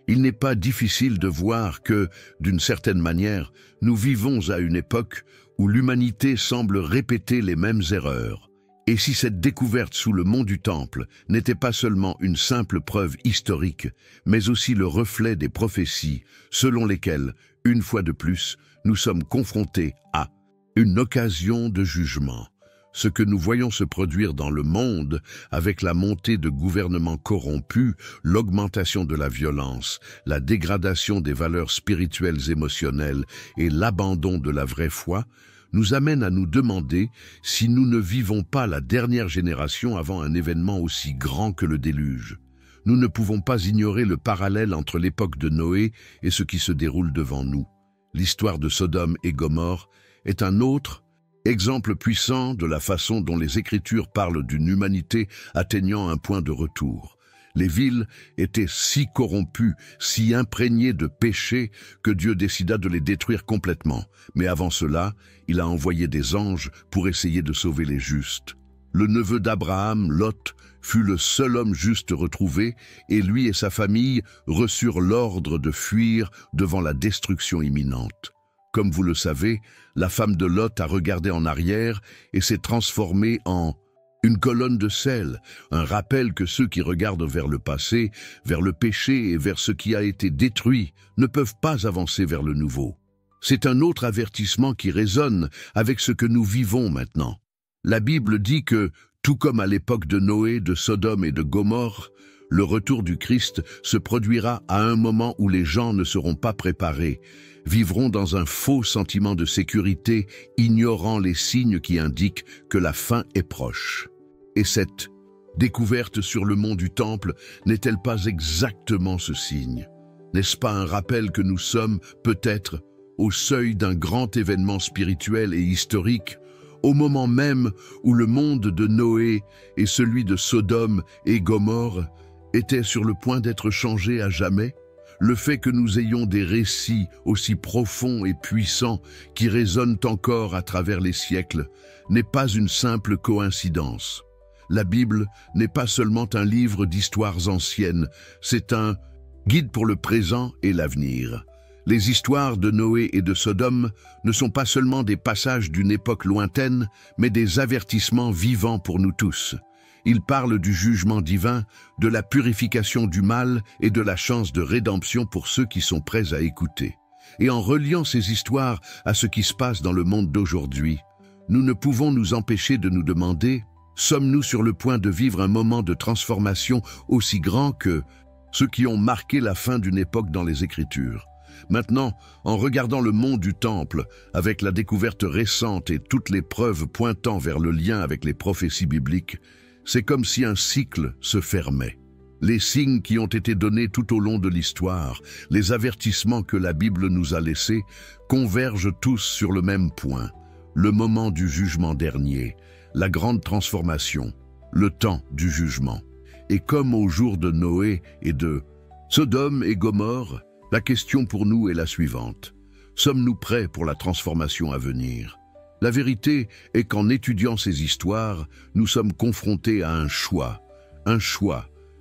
Il n'est pas difficile de voir que, d'une certaine manière, nous vivons à une époque où l'humanité semble répéter les mêmes erreurs. Et si cette découverte sous le mont du Temple n'était pas seulement une simple preuve historique, mais aussi le reflet des prophéties selon lesquelles, une fois de plus, nous sommes confrontés à une occasion de jugement. Ce que nous voyons se produire dans le monde avec la montée de gouvernements corrompus, l'augmentation de la violence, la dégradation des valeurs spirituelles émotionnelles et l'abandon de la vraie foi, nous amène à nous demander si nous ne vivons pas la dernière génération avant un événement aussi grand que le déluge. Nous ne pouvons pas ignorer le parallèle entre l'époque de Noé et ce qui se déroule devant nous. L'histoire de Sodome et Gomorrhe est un autre exemple puissant de la façon dont les Écritures parlent d'une humanité atteignant un point de retour. Les villes étaient si corrompues, si imprégnées de péché que Dieu décida de les détruire complètement. Mais avant cela, il a envoyé des anges pour essayer de sauver les justes. Le neveu d'Abraham, Lot, fut le seul homme juste retrouvé et lui et sa famille reçurent l'ordre de fuir devant la destruction imminente. Comme vous le savez, la femme de Lot a regardé en arrière et s'est transformée en une colonne de sel, un rappel que ceux qui regardent vers le passé, vers le péché et vers ce qui a été détruit ne peuvent pas avancer vers le nouveau. C'est un autre avertissement qui résonne avec ce que nous vivons maintenant. La Bible dit que Tout comme à l'époque de Noé, de Sodome et de Gomorrhe, le retour du Christ se produira à un moment où les gens ne seront pas préparés, vivront dans un faux sentiment de sécurité, ignorant les signes qui indiquent que la fin est proche. Et cette découverte sur le mont du Temple n'est-elle pas exactement ce signe? N'est-ce pas un rappel que nous sommes, peut-être, au seuil d'un grand événement spirituel et historique, au moment même où le monde de Noé et celui de Sodome et Gomorrhe étaient sur le point d'être changés à jamais? Le fait que nous ayons des récits aussi profonds et puissants qui résonnent encore à travers les siècles n'est pas une simple coïncidence. La Bible n'est pas seulement un livre d'histoires anciennes, c'est un guide pour le présent et l'avenir. Les histoires de Noé et de Sodome ne sont pas seulement des passages d'une époque lointaine, mais des avertissements vivants pour nous tous. Ils parlent du jugement divin, de la purification du mal et de la chance de rédemption pour ceux qui sont prêts à écouter. Et en reliant ces histoires à ce qui se passe dans le monde d'aujourd'hui, nous ne pouvons nous empêcher de nous demander, sommes-nous sur le point de vivre un moment de transformation aussi grand que ceux qui ont marqué la fin d'une époque dans les Écritures? Maintenant, en regardant le mont du Temple, avec la découverte récente et toutes les preuves pointant vers le lien avec les prophéties bibliques, c'est comme si un cycle se fermait. Les signes qui ont été donnés tout au long de l'histoire, les avertissements que la Bible nous a laissés, convergent tous sur le même point, le moment du jugement dernier, la grande transformation, le temps du jugement. Et comme au jour de Noé et de Sodome et Gomorrhe, la question pour nous est la suivante. Sommes-nous prêts pour la transformation à venir? La vérité est qu'en étudiant ces histoires, nous sommes confrontés à un choix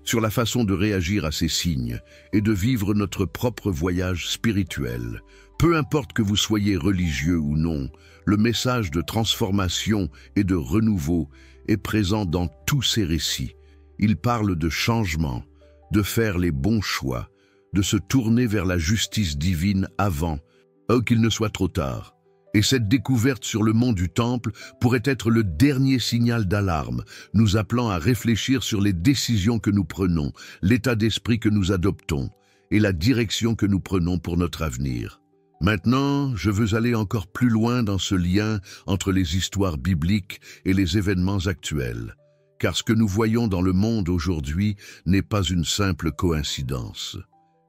sur la façon de réagir à ces signes et de vivre notre propre voyage spirituel. Peu importe que vous soyez religieux ou non, le message de transformation et de renouveau est présent dans tous ces récits. Il parle de changement, de faire les bons choix, de se tourner vers la justice divine avant qu'il ne soit trop tard. Et cette découverte sur le mont du Temple pourrait être le dernier signal d'alarme, nous appelant à réfléchir sur les décisions que nous prenons, l'état d'esprit que nous adoptons et la direction que nous prenons pour notre avenir. Maintenant, je veux aller encore plus loin dans ce lien entre les histoires bibliques et les événements actuels, car ce que nous voyons dans le monde aujourd'hui n'est pas une simple coïncidence.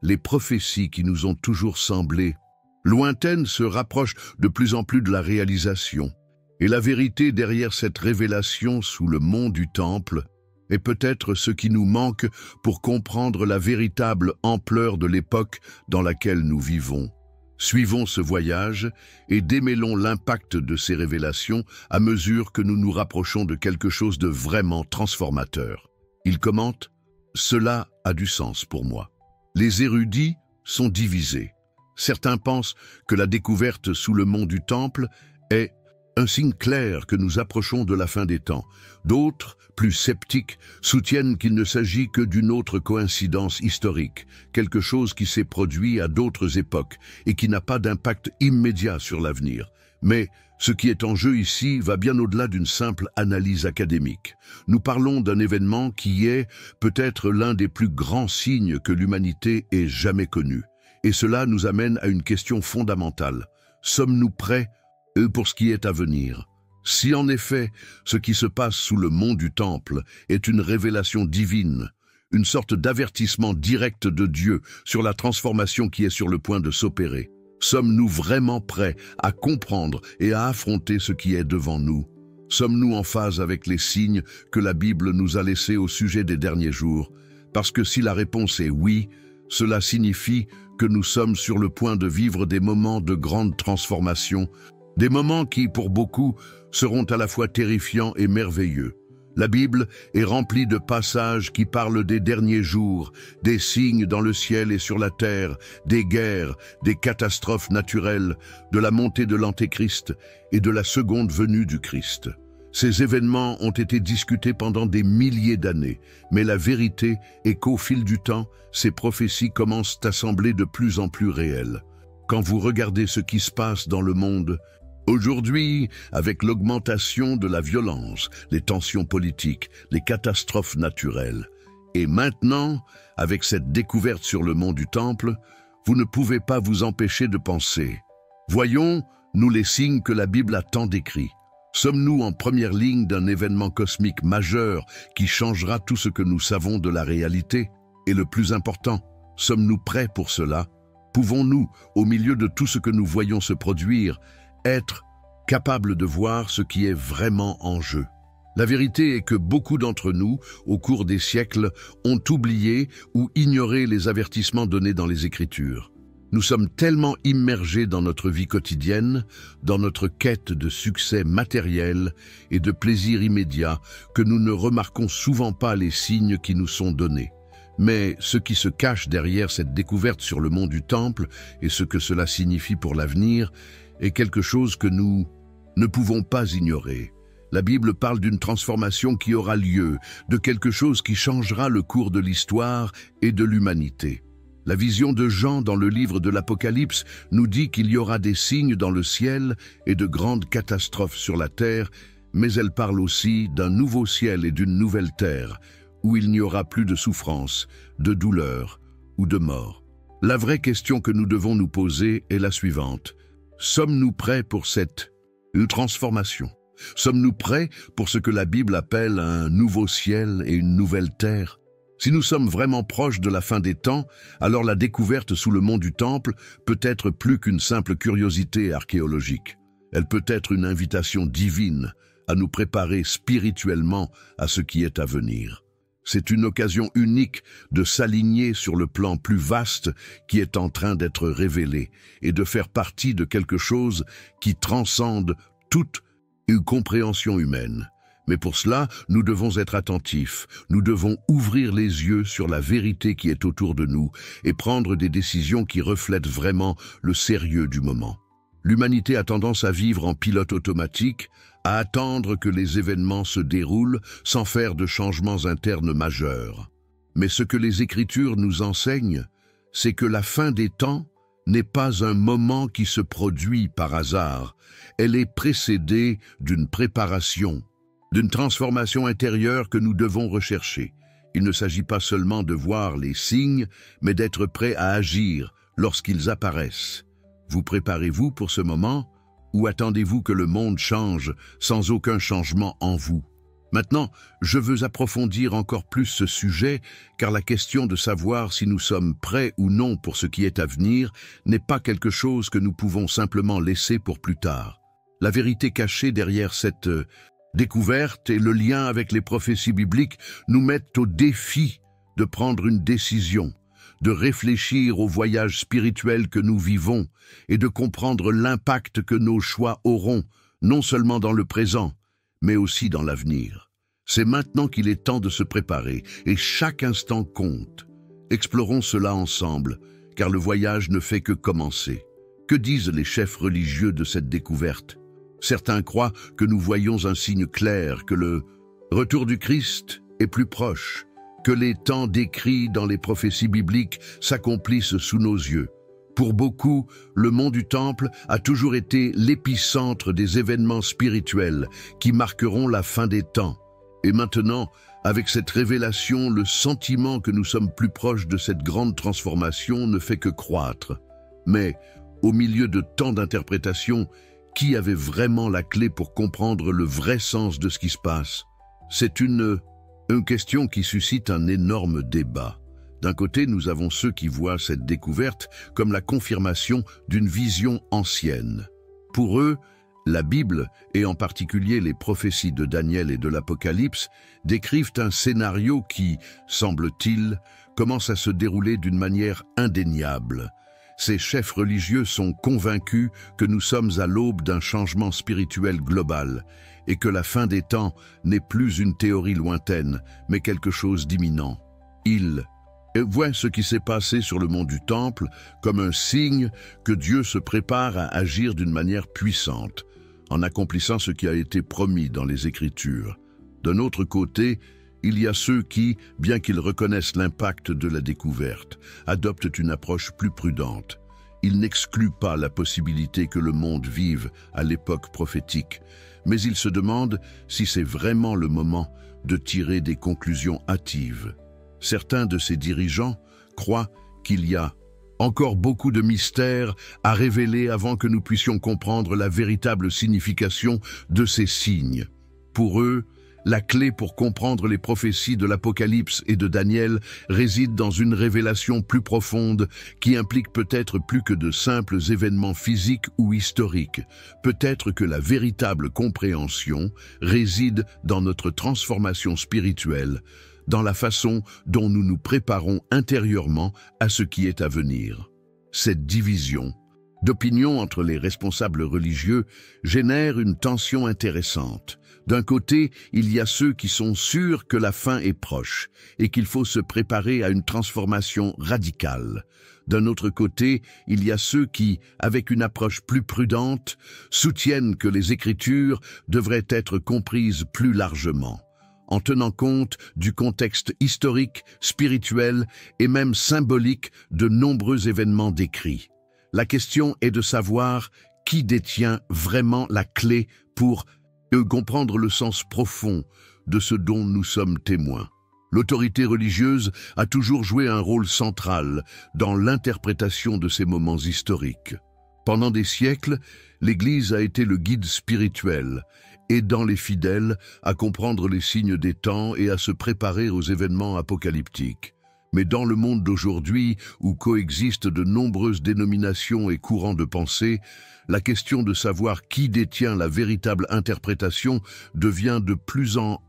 Les prophéties qui nous ont toujours semblé lointaines se rapprochent de plus en plus de la réalisation. Et la vérité derrière cette révélation sous le mont du Temple est peut-être ce qui nous manque pour comprendre la véritable ampleur de l'époque dans laquelle nous vivons. Suivons ce voyage et démêlons l'impact de ces révélations à mesure que nous nous rapprochons de quelque chose de vraiment transformateur. Il commente « Cela a du sens pour moi ». Les érudits sont divisés. Certains pensent que la découverte sous le mont du Temple est un signe clair que nous approchons de la fin des temps. D'autres, plus sceptiques, soutiennent qu'il ne s'agit que d'une autre coïncidence historique, quelque chose qui s'est produit à d'autres époques et qui n'a pas d'impact immédiat sur l'avenir. Mais ce qui est en jeu ici va bien au-delà d'une simple analyse académique. Nous parlons d'un événement qui est peut-être l'un des plus grands signes que l'humanité ait jamais connu. Et cela nous amène à une question fondamentale. Sommes-nous prêts pour ce qui est à venir? Si en effet, ce qui se passe sous le mont du Temple est une révélation divine, une sorte d'avertissement direct de Dieu sur la transformation qui est sur le point de s'opérer, sommes-nous vraiment prêts à comprendre et à affronter ce qui est devant nous? Sommes-nous en phase avec les signes que la Bible nous a laissés au sujet des derniers jours? Parce que si la réponse est oui, cela signifie que nous sommes sur le point de vivre des moments de grande transformation, des moments qui, pour beaucoup, seront à la fois terrifiants et merveilleux. La Bible est remplie de passages qui parlent des derniers jours, des signes dans le ciel et sur la terre, des guerres, des catastrophes naturelles, de la montée de l'Antéchrist et de la seconde venue du Christ. Ces événements ont été discutés pendant des milliers d'années, mais la vérité est qu'au fil du temps, ces prophéties commencent à sembler de plus en plus réelles. Quand vous regardez ce qui se passe dans le monde, Aujourd'hui, avec l'augmentation de la violence, les tensions politiques, les catastrophes naturelles, et maintenant, avec cette découverte sur le mont du Temple, vous ne pouvez pas vous empêcher de penser. Voyons, nous les signes que la Bible a tant décrits. Sommes-nous en première ligne d'un événement cosmique majeur qui changera tout ce que nous savons de la réalité? Et le plus important, sommes-nous prêts pour cela? Pouvons-nous, au milieu de tout ce que nous voyons se produire, être capables de voir ce qui est vraiment en jeu? La vérité est que beaucoup d'entre nous, au cours des siècles, ont oublié ou ignoré les avertissements donnés dans les Écritures. Nous sommes tellement immergés dans notre vie quotidienne, dans notre quête de succès matériel et de plaisir immédiat, que nous ne remarquons souvent pas les signes qui nous sont donnés. Mais ce qui se cache derrière cette découverte sur le mont du Temple et ce que cela signifie pour l'avenir est quelque chose que nous ne pouvons pas ignorer. La Bible parle d'une transformation qui aura lieu, de quelque chose qui changera le cours de l'histoire et de l'humanité. La vision de Jean dans le livre de l'Apocalypse nous dit qu'il y aura des signes dans le ciel et de grandes catastrophes sur la terre, mais elle parle aussi d'un nouveau ciel et d'une nouvelle terre, où il n'y aura plus de souffrance, de douleur ou de mort. La vraie question que nous devons nous poser est la suivante. Sommes-nous prêts pour cette transformation? Sommes-nous prêts pour ce que la Bible appelle un nouveau ciel et une nouvelle terre? Si nous sommes vraiment proches de la fin des temps, alors la découverte sous le mont du Temple peut être plus qu'une simple curiosité archéologique. Elle peut être une invitation divine à nous préparer spirituellement à ce qui est à venir. C'est une occasion unique de s'aligner sur le plan plus vaste qui est en train d'être révélé et de faire partie de quelque chose qui transcende toute une compréhension humaine. Mais pour cela, nous devons être attentifs, nous devons ouvrir les yeux sur la vérité qui est autour de nous et prendre des décisions qui reflètent vraiment le sérieux du moment. L'humanité a tendance à vivre en pilote automatique, à attendre que les événements se déroulent sans faire de changements internes majeurs. Mais ce que les Écritures nous enseignent, c'est que la fin des temps n'est pas un moment qui se produit par hasard, elle est précédée d'une préparation, d'une transformation intérieure que nous devons rechercher. Il ne s'agit pas seulement de voir les signes, mais d'être prêt à agir lorsqu'ils apparaissent. Vous préparez-vous pour ce moment ou attendez-vous que le monde change sans aucun changement en vous? Maintenant, je veux approfondir encore plus ce sujet, car la question de savoir si nous sommes prêts ou non pour ce qui est à venir n'est pas quelque chose que nous pouvons simplement laisser pour plus tard. La vérité cachée derrière cette découverte et le lien avec les prophéties bibliques nous mettent au défi de prendre une décision, de réfléchir au voyage spirituel que nous vivons et de comprendre l'impact que nos choix auront, non seulement dans le présent, mais aussi dans l'avenir. C'est maintenant qu'il est temps de se préparer et chaque instant compte. Explorons cela ensemble, car le voyage ne fait que commencer. Que disent les chefs religieux de cette découverte? Certains croient que nous voyons un signe clair, que le retour du Christ est plus proche, que les temps décrits dans les prophéties bibliques s'accomplissent sous nos yeux. Pour beaucoup, le mont du Temple a toujours été l'épicentre des événements spirituels qui marqueront la fin des temps. Et maintenant, avec cette révélation, le sentiment que nous sommes plus proches de cette grande transformation ne fait que croître. Mais, au milieu de tant d'interprétations, qui avait vraiment la clé pour comprendre le vrai sens de ce qui se passe? C'est une question qui suscite un énorme débat. D'un côté, nous avons ceux qui voient cette découverte comme la confirmation d'une vision ancienne. Pour eux, la Bible, et en particulier les prophéties de Daniel et de l'Apocalypse, décrivent un scénario qui, semble-t-il, commence à se dérouler d'une manière indéniable. Ces chefs religieux sont convaincus que nous sommes à l'aube d'un changement spirituel global et que la fin des temps n'est plus une théorie lointaine, mais quelque chose d'imminent. Ils voient ce qui s'est passé sur le mont du Temple comme un signe que Dieu se prépare à agir d'une manière puissante, en accomplissant ce qui a été promis dans les Écritures. D'un autre côté, il y a ceux qui, bien qu'ils reconnaissent l'impact de la découverte, adoptent une approche plus prudente. Il n'exclut pas la possibilité que le monde vive à l'époque prophétique, mais il se demande si c'est vraiment le moment de tirer des conclusions hâtives. Certains de ces dirigeants croient qu'il y a encore beaucoup de mystères à révéler avant que nous puissions comprendre la véritable signification de ces signes. Pour eux, la clé pour comprendre les prophéties de l'Apocalypse et de Daniel réside dans une révélation plus profonde qui implique peut-être plus que de simples événements physiques ou historiques. Peut-être que la véritable compréhension réside dans notre transformation spirituelle, dans la façon dont nous nous préparons intérieurement à ce qui est à venir. Cette division d'opinion entre les responsables religieux génère une tension intéressante. D'un côté, il y a ceux qui sont sûrs que la fin est proche et qu'il faut se préparer à une transformation radicale. D'un autre côté, il y a ceux qui, avec une approche plus prudente, soutiennent que les Écritures devraient être comprises plus largement, en tenant compte du contexte historique, spirituel et même symbolique de nombreux événements décrits. La question est de savoir qui détient vraiment la clé pour comprendre le sens profond de ce dont nous sommes témoins. L'autorité religieuse a toujours joué un rôle central dans l'interprétation de ces moments historiques. Pendant des siècles, l'Église a été le guide spirituel, aidant les fidèles à comprendre les signes des temps et à se préparer aux événements apocalyptiques. Mais dans le monde d'aujourd'hui, où coexistent de nombreuses dénominations et courants de pensée, la question de savoir qui détient la véritable interprétation devient de plus en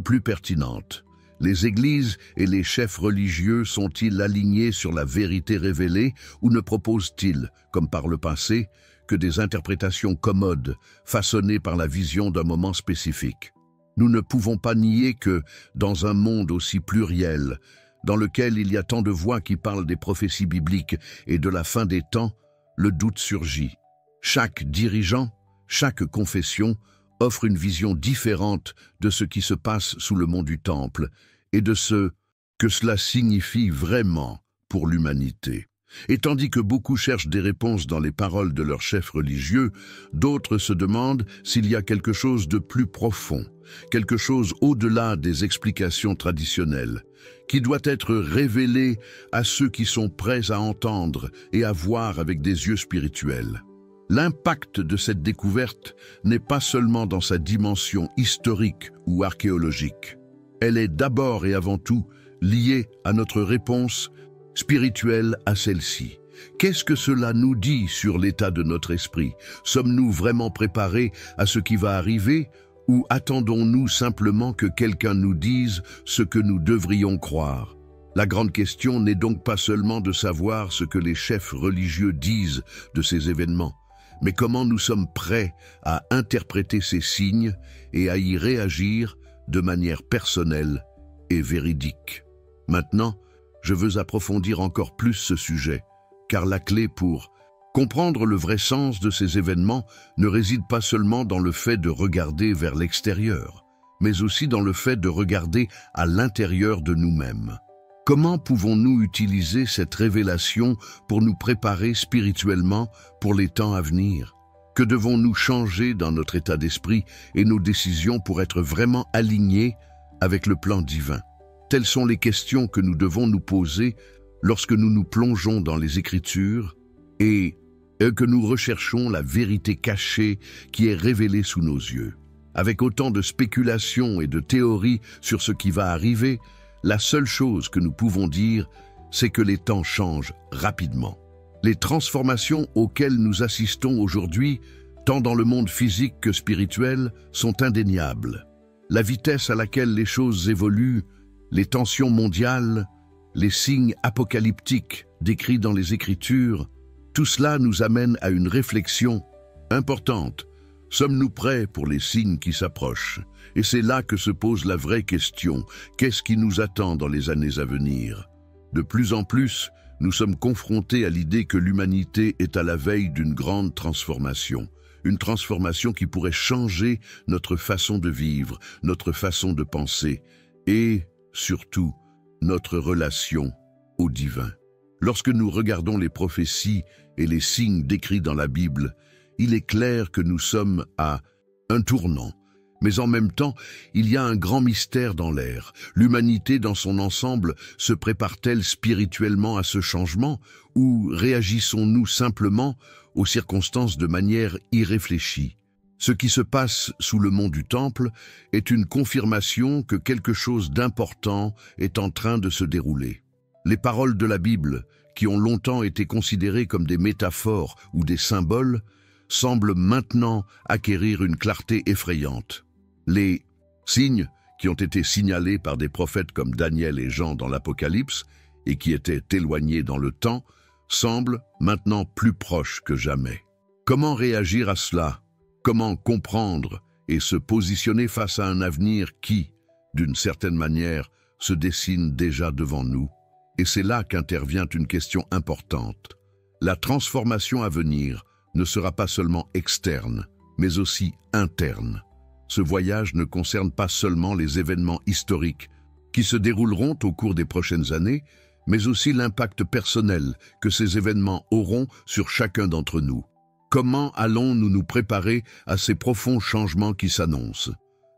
plus pertinente. Les églises et les chefs religieux sont-ils alignés sur la vérité révélée ou ne proposent-ils, comme par le passé, que des interprétations commodes, façonnées par la vision d'un moment spécifique? Nous ne pouvons pas nier que, dans un monde aussi pluriel, dans lequel il y a tant de voix qui parlent des prophéties bibliques et de la fin des temps, le doute surgit. Chaque dirigeant, chaque confession offre une vision différente de ce qui se passe sous le mont du Temple et de ce que cela signifie vraiment pour l'humanité. Et tandis que beaucoup cherchent des réponses dans les paroles de leurs chefs religieux, d'autres se demandent s'il y a quelque chose de plus profond, quelque chose au-delà des explications traditionnelles, qui doit être révélé à ceux qui sont prêts à entendre et à voir avec des yeux spirituels. L'impact de cette découverte n'est pas seulement dans sa dimension historique ou archéologique. Elle est d'abord et avant tout liée à notre réponse spirituelle à celle-ci. Qu'est-ce que cela nous dit sur l'état de notre esprit? Sommes-nous vraiment préparés à ce qui va arriver ou attendons-nous simplement que quelqu'un nous dise ce que nous devrions croire? La grande question n'est donc pas seulement de savoir ce que les chefs religieux disent de ces événements, mais comment nous sommes prêts à interpréter ces signes et à y réagir de manière personnelle et véridique. Maintenant, je veux approfondir encore plus ce sujet, car la clé pour comprendre le vrai sens de ces événements ne réside pas seulement dans le fait de regarder vers l'extérieur, mais aussi dans le fait de regarder à l'intérieur de nous-mêmes. Comment pouvons-nous utiliser cette révélation pour nous préparer spirituellement pour les temps à venir? Que devons-nous changer dans notre état d'esprit et nos décisions pour être vraiment alignés avec le plan divin? Telles sont les questions que nous devons nous poser lorsque nous nous plongeons dans les Écritures et que nous recherchons la vérité cachée qui est révélée sous nos yeux. Avec autant de spéculations et de théories sur ce qui va arriver, la seule chose que nous pouvons dire, c'est que les temps changent rapidement. Les transformations auxquelles nous assistons aujourd'hui, tant dans le monde physique que spirituel, sont indéniables. La vitesse à laquelle les choses évoluent, les tensions mondiales, les signes apocalyptiques décrits dans les Écritures, tout cela nous amène à une réflexion importante. Sommes-nous prêts pour les signes qui s'approchent? Et c'est là que se pose la vraie question. Qu'est-ce qui nous attend dans les années à venir? De plus en plus, nous sommes confrontés à l'idée que l'humanité est à la veille d'une grande transformation. Une transformation qui pourrait changer notre façon de vivre, notre façon de penser et, surtout, notre relation au divin. Lorsque nous regardons les prophéties et les signes décrits dans la Bible, il est clair que nous sommes à un tournant. Mais en même temps, il y a un grand mystère dans l'air. L'humanité dans son ensemble se prépare-t-elle spirituellement à ce changement ou réagissons-nous simplement aux circonstances de manière irréfléchie? Ce qui se passe sous le mont du Temple est une confirmation que quelque chose d'important est en train de se dérouler. Les paroles de la Bible, qui ont longtemps été considérées comme des métaphores ou des symboles, semblent maintenant acquérir une clarté effrayante. Les signes qui ont été signalés par des prophètes comme Daniel et Jean dans l'Apocalypse et qui étaient éloignés dans le temps semblent maintenant plus proches que jamais. Comment réagir à cela? Comment comprendre et se positionner face à un avenir qui, d'une certaine manière, se dessine déjà devant nous? Et c'est là qu'intervient une question importante. La transformation à venir ne sera pas seulement externe, mais aussi interne. Ce voyage ne concerne pas seulement les événements historiques qui se dérouleront au cours des prochaines années, mais aussi l'impact personnel que ces événements auront sur chacun d'entre nous. Comment allons-nous nous préparer à ces profonds changements qui s'annoncent?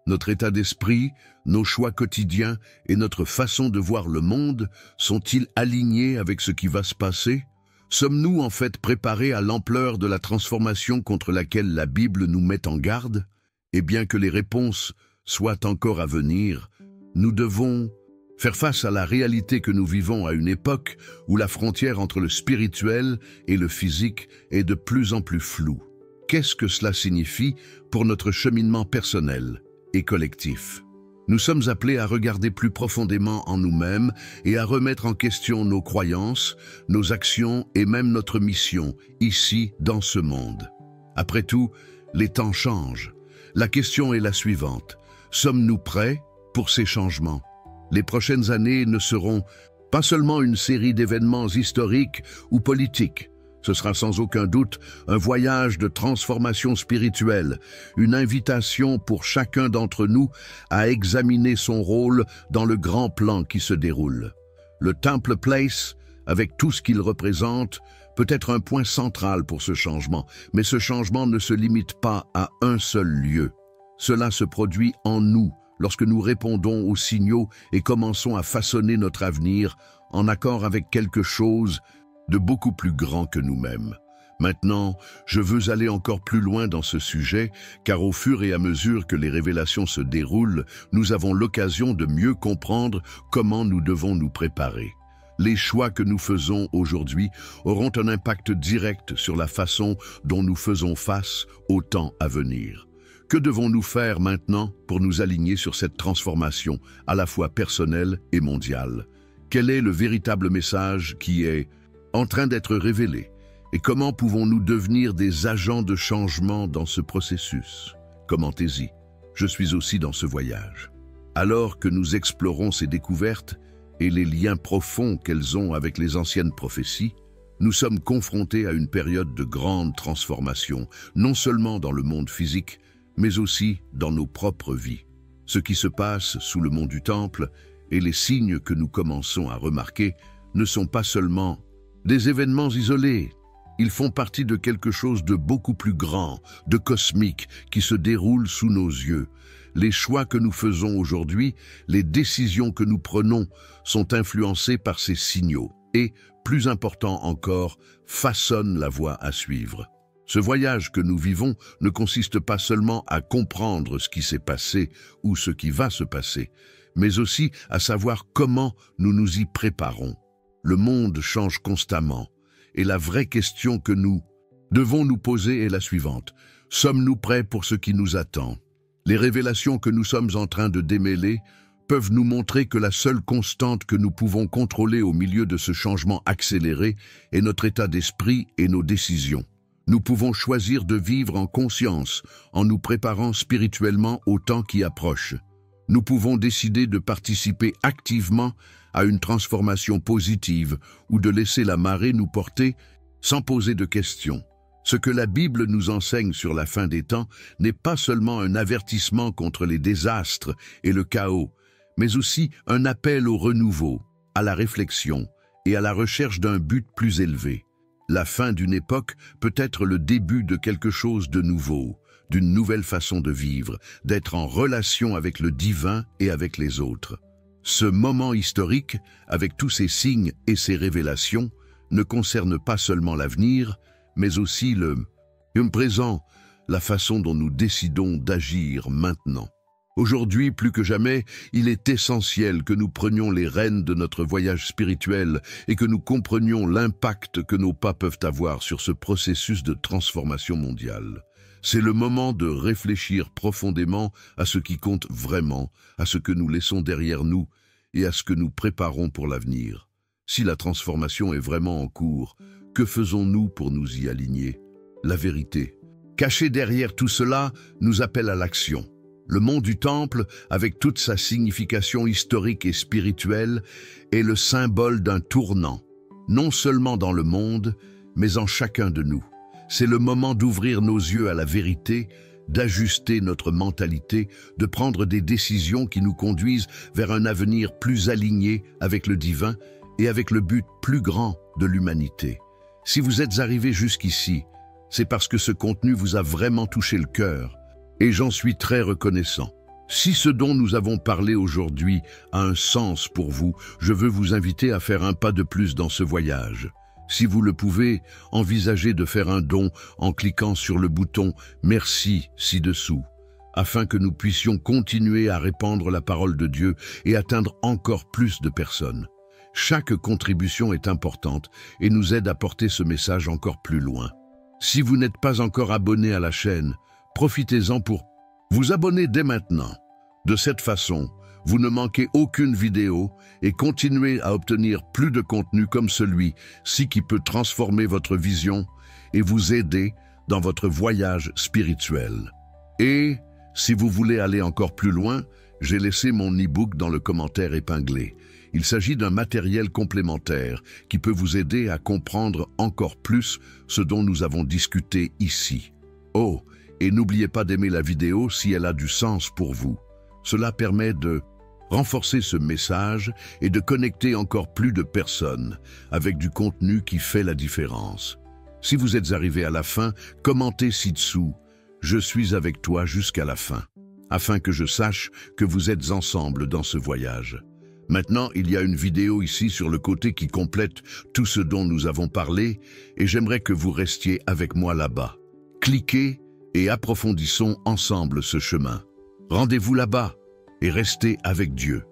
Notre état d'esprit, nos choix quotidiens et notre façon de voir le monde sont-ils alignés avec ce qui va se passer? Sommes-nous en fait préparés à l'ampleur de la transformation contre laquelle la Bible nous met en garde? Et bien que les réponses soient encore à venir, nous devons faire face à la réalité que nous vivons à une époque où la frontière entre le spirituel et le physique est de plus en plus floue. Qu'est-ce que cela signifie pour notre cheminement personnel et collectif? Nous sommes appelés à regarder plus profondément en nous-mêmes et à remettre en question nos croyances, nos actions et même notre mission, ici, dans ce monde. Après tout, les temps changent. La question est la suivante. Sommes-nous prêts pour ces changements? Les prochaines années ne seront pas seulement une série d'événements historiques ou politiques. Ce sera sans aucun doute un voyage de transformation spirituelle, une invitation pour chacun d'entre nous à examiner son rôle dans le grand plan qui se déroule. Le Temple Place, avec tout ce qu'il représente, peut être un point central pour ce changement, mais ce changement ne se limite pas à un seul lieu. Cela se produit en nous, lorsque nous répondons aux signaux et commençons à façonner notre avenir en accord avec quelque chose de beaucoup plus grand que nous-mêmes. Maintenant, je veux aller encore plus loin dans ce sujet, car au fur et à mesure que les révélations se déroulent, nous avons l'occasion de mieux comprendre comment nous devons nous préparer. Les choix que nous faisons aujourd'hui auront un impact direct sur la façon dont nous faisons face au temps à venir. Que devons-nous faire maintenant pour nous aligner sur cette transformation, à la fois personnelle et mondiale? Quel est le véritable message qui est en train d'être révélé? Et comment pouvons-nous devenir des agents de changement dans ce processus? Commentez-y. Je suis aussi dans ce voyage. Alors que nous explorons ces découvertes et les liens profonds qu'elles ont avec les anciennes prophéties, nous sommes confrontés à une période de grande transformation, non seulement dans le monde physique, mais aussi dans nos propres vies. Ce qui se passe sous le mont du Temple et les signes que nous commençons à remarquer ne sont pas seulement des événements isolés. Ils font partie de quelque chose de beaucoup plus grand, de cosmique, qui se déroule sous nos yeux. Les choix que nous faisons aujourd'hui, les décisions que nous prenons sont influencées par ces signaux et, plus important encore, façonnent la voie à suivre. Ce voyage que nous vivons ne consiste pas seulement à comprendre ce qui s'est passé ou ce qui va se passer, mais aussi à savoir comment nous nous y préparons. Le monde change constamment, et la vraie question que nous devons nous poser est la suivante. Sommes-nous prêts pour ce qui nous attend? Les révélations que nous sommes en train de démêler peuvent nous montrer que la seule constante que nous pouvons contrôler au milieu de ce changement accéléré est notre état d'esprit et nos décisions. Nous pouvons choisir de vivre en conscience, en nous préparant spirituellement au temps qui approche. Nous pouvons décider de participer activement à une transformation positive ou de laisser la marée nous porter sans poser de questions. Ce que la Bible nous enseigne sur la fin des temps n'est pas seulement un avertissement contre les désastres et le chaos, mais aussi un appel au renouveau, à la réflexion et à la recherche d'un but plus élevé. La fin d'une époque peut être le début de quelque chose de nouveau, d'une nouvelle façon de vivre, d'être en relation avec le divin et avec les autres. Ce moment historique, avec tous ses signes et ses révélations, ne concerne pas seulement l'avenir, mais aussi le présent, la façon dont nous décidons d'agir maintenant. Aujourd'hui, plus que jamais, il est essentiel que nous prenions les rênes de notre voyage spirituel et que nous comprenions l'impact que nos pas peuvent avoir sur ce processus de transformation mondiale. C'est le moment de réfléchir profondément à ce qui compte vraiment, à ce que nous laissons derrière nous et à ce que nous préparons pour l'avenir. Si la transformation est vraiment en cours, que faisons-nous pour nous y aligner? La vérité, cachée derrière tout cela, nous appelle à l'action. Le mont du Temple, avec toute sa signification historique et spirituelle, est le symbole d'un tournant, non seulement dans le monde, mais en chacun de nous. C'est le moment d'ouvrir nos yeux à la vérité, d'ajuster notre mentalité, de prendre des décisions qui nous conduisent vers un avenir plus aligné avec le divin et avec le but plus grand de l'humanité. Si vous êtes arrivé jusqu'ici, c'est parce que ce contenu vous a vraiment touché le cœur. Et j'en suis très reconnaissant. Si ce dont nous avons parlé aujourd'hui a un sens pour vous, je veux vous inviter à faire un pas de plus dans ce voyage. Si vous le pouvez, envisagez de faire un don en cliquant sur le bouton « Merci » ci-dessous, afin que nous puissions continuer à répandre la parole de Dieu et atteindre encore plus de personnes. Chaque contribution est importante et nous aide à porter ce message encore plus loin. Si vous n'êtes pas encore abonné à la chaîne, profitez-en pour vous abonner dès maintenant. De cette façon, vous ne manquez aucune vidéo et continuez à obtenir plus de contenu comme celui-ci qui peut transformer votre vision et vous aider dans votre voyage spirituel. Et si vous voulez aller encore plus loin, j'ai laissé mon e-book dans le commentaire épinglé. Il s'agit d'un matériel complémentaire qui peut vous aider à comprendre encore plus ce dont nous avons discuté ici. Oh, et n'oubliez pas d'aimer la vidéo si elle a du sens pour vous. Cela permet de renforcer ce message et de connecter encore plus de personnes avec du contenu qui fait la différence. Si vous êtes arrivé à la fin, commentez ci-dessous « Je suis avec toi jusqu'à la fin » afin que je sache que vous êtes ensemble dans ce voyage. Maintenant, il y a une vidéo ici sur le côté qui complète tout ce dont nous avons parlé et j'aimerais que vous restiez avec moi là-bas. Cliquez et approfondissons ensemble ce chemin. Rendez-vous là-bas et restez avec Dieu.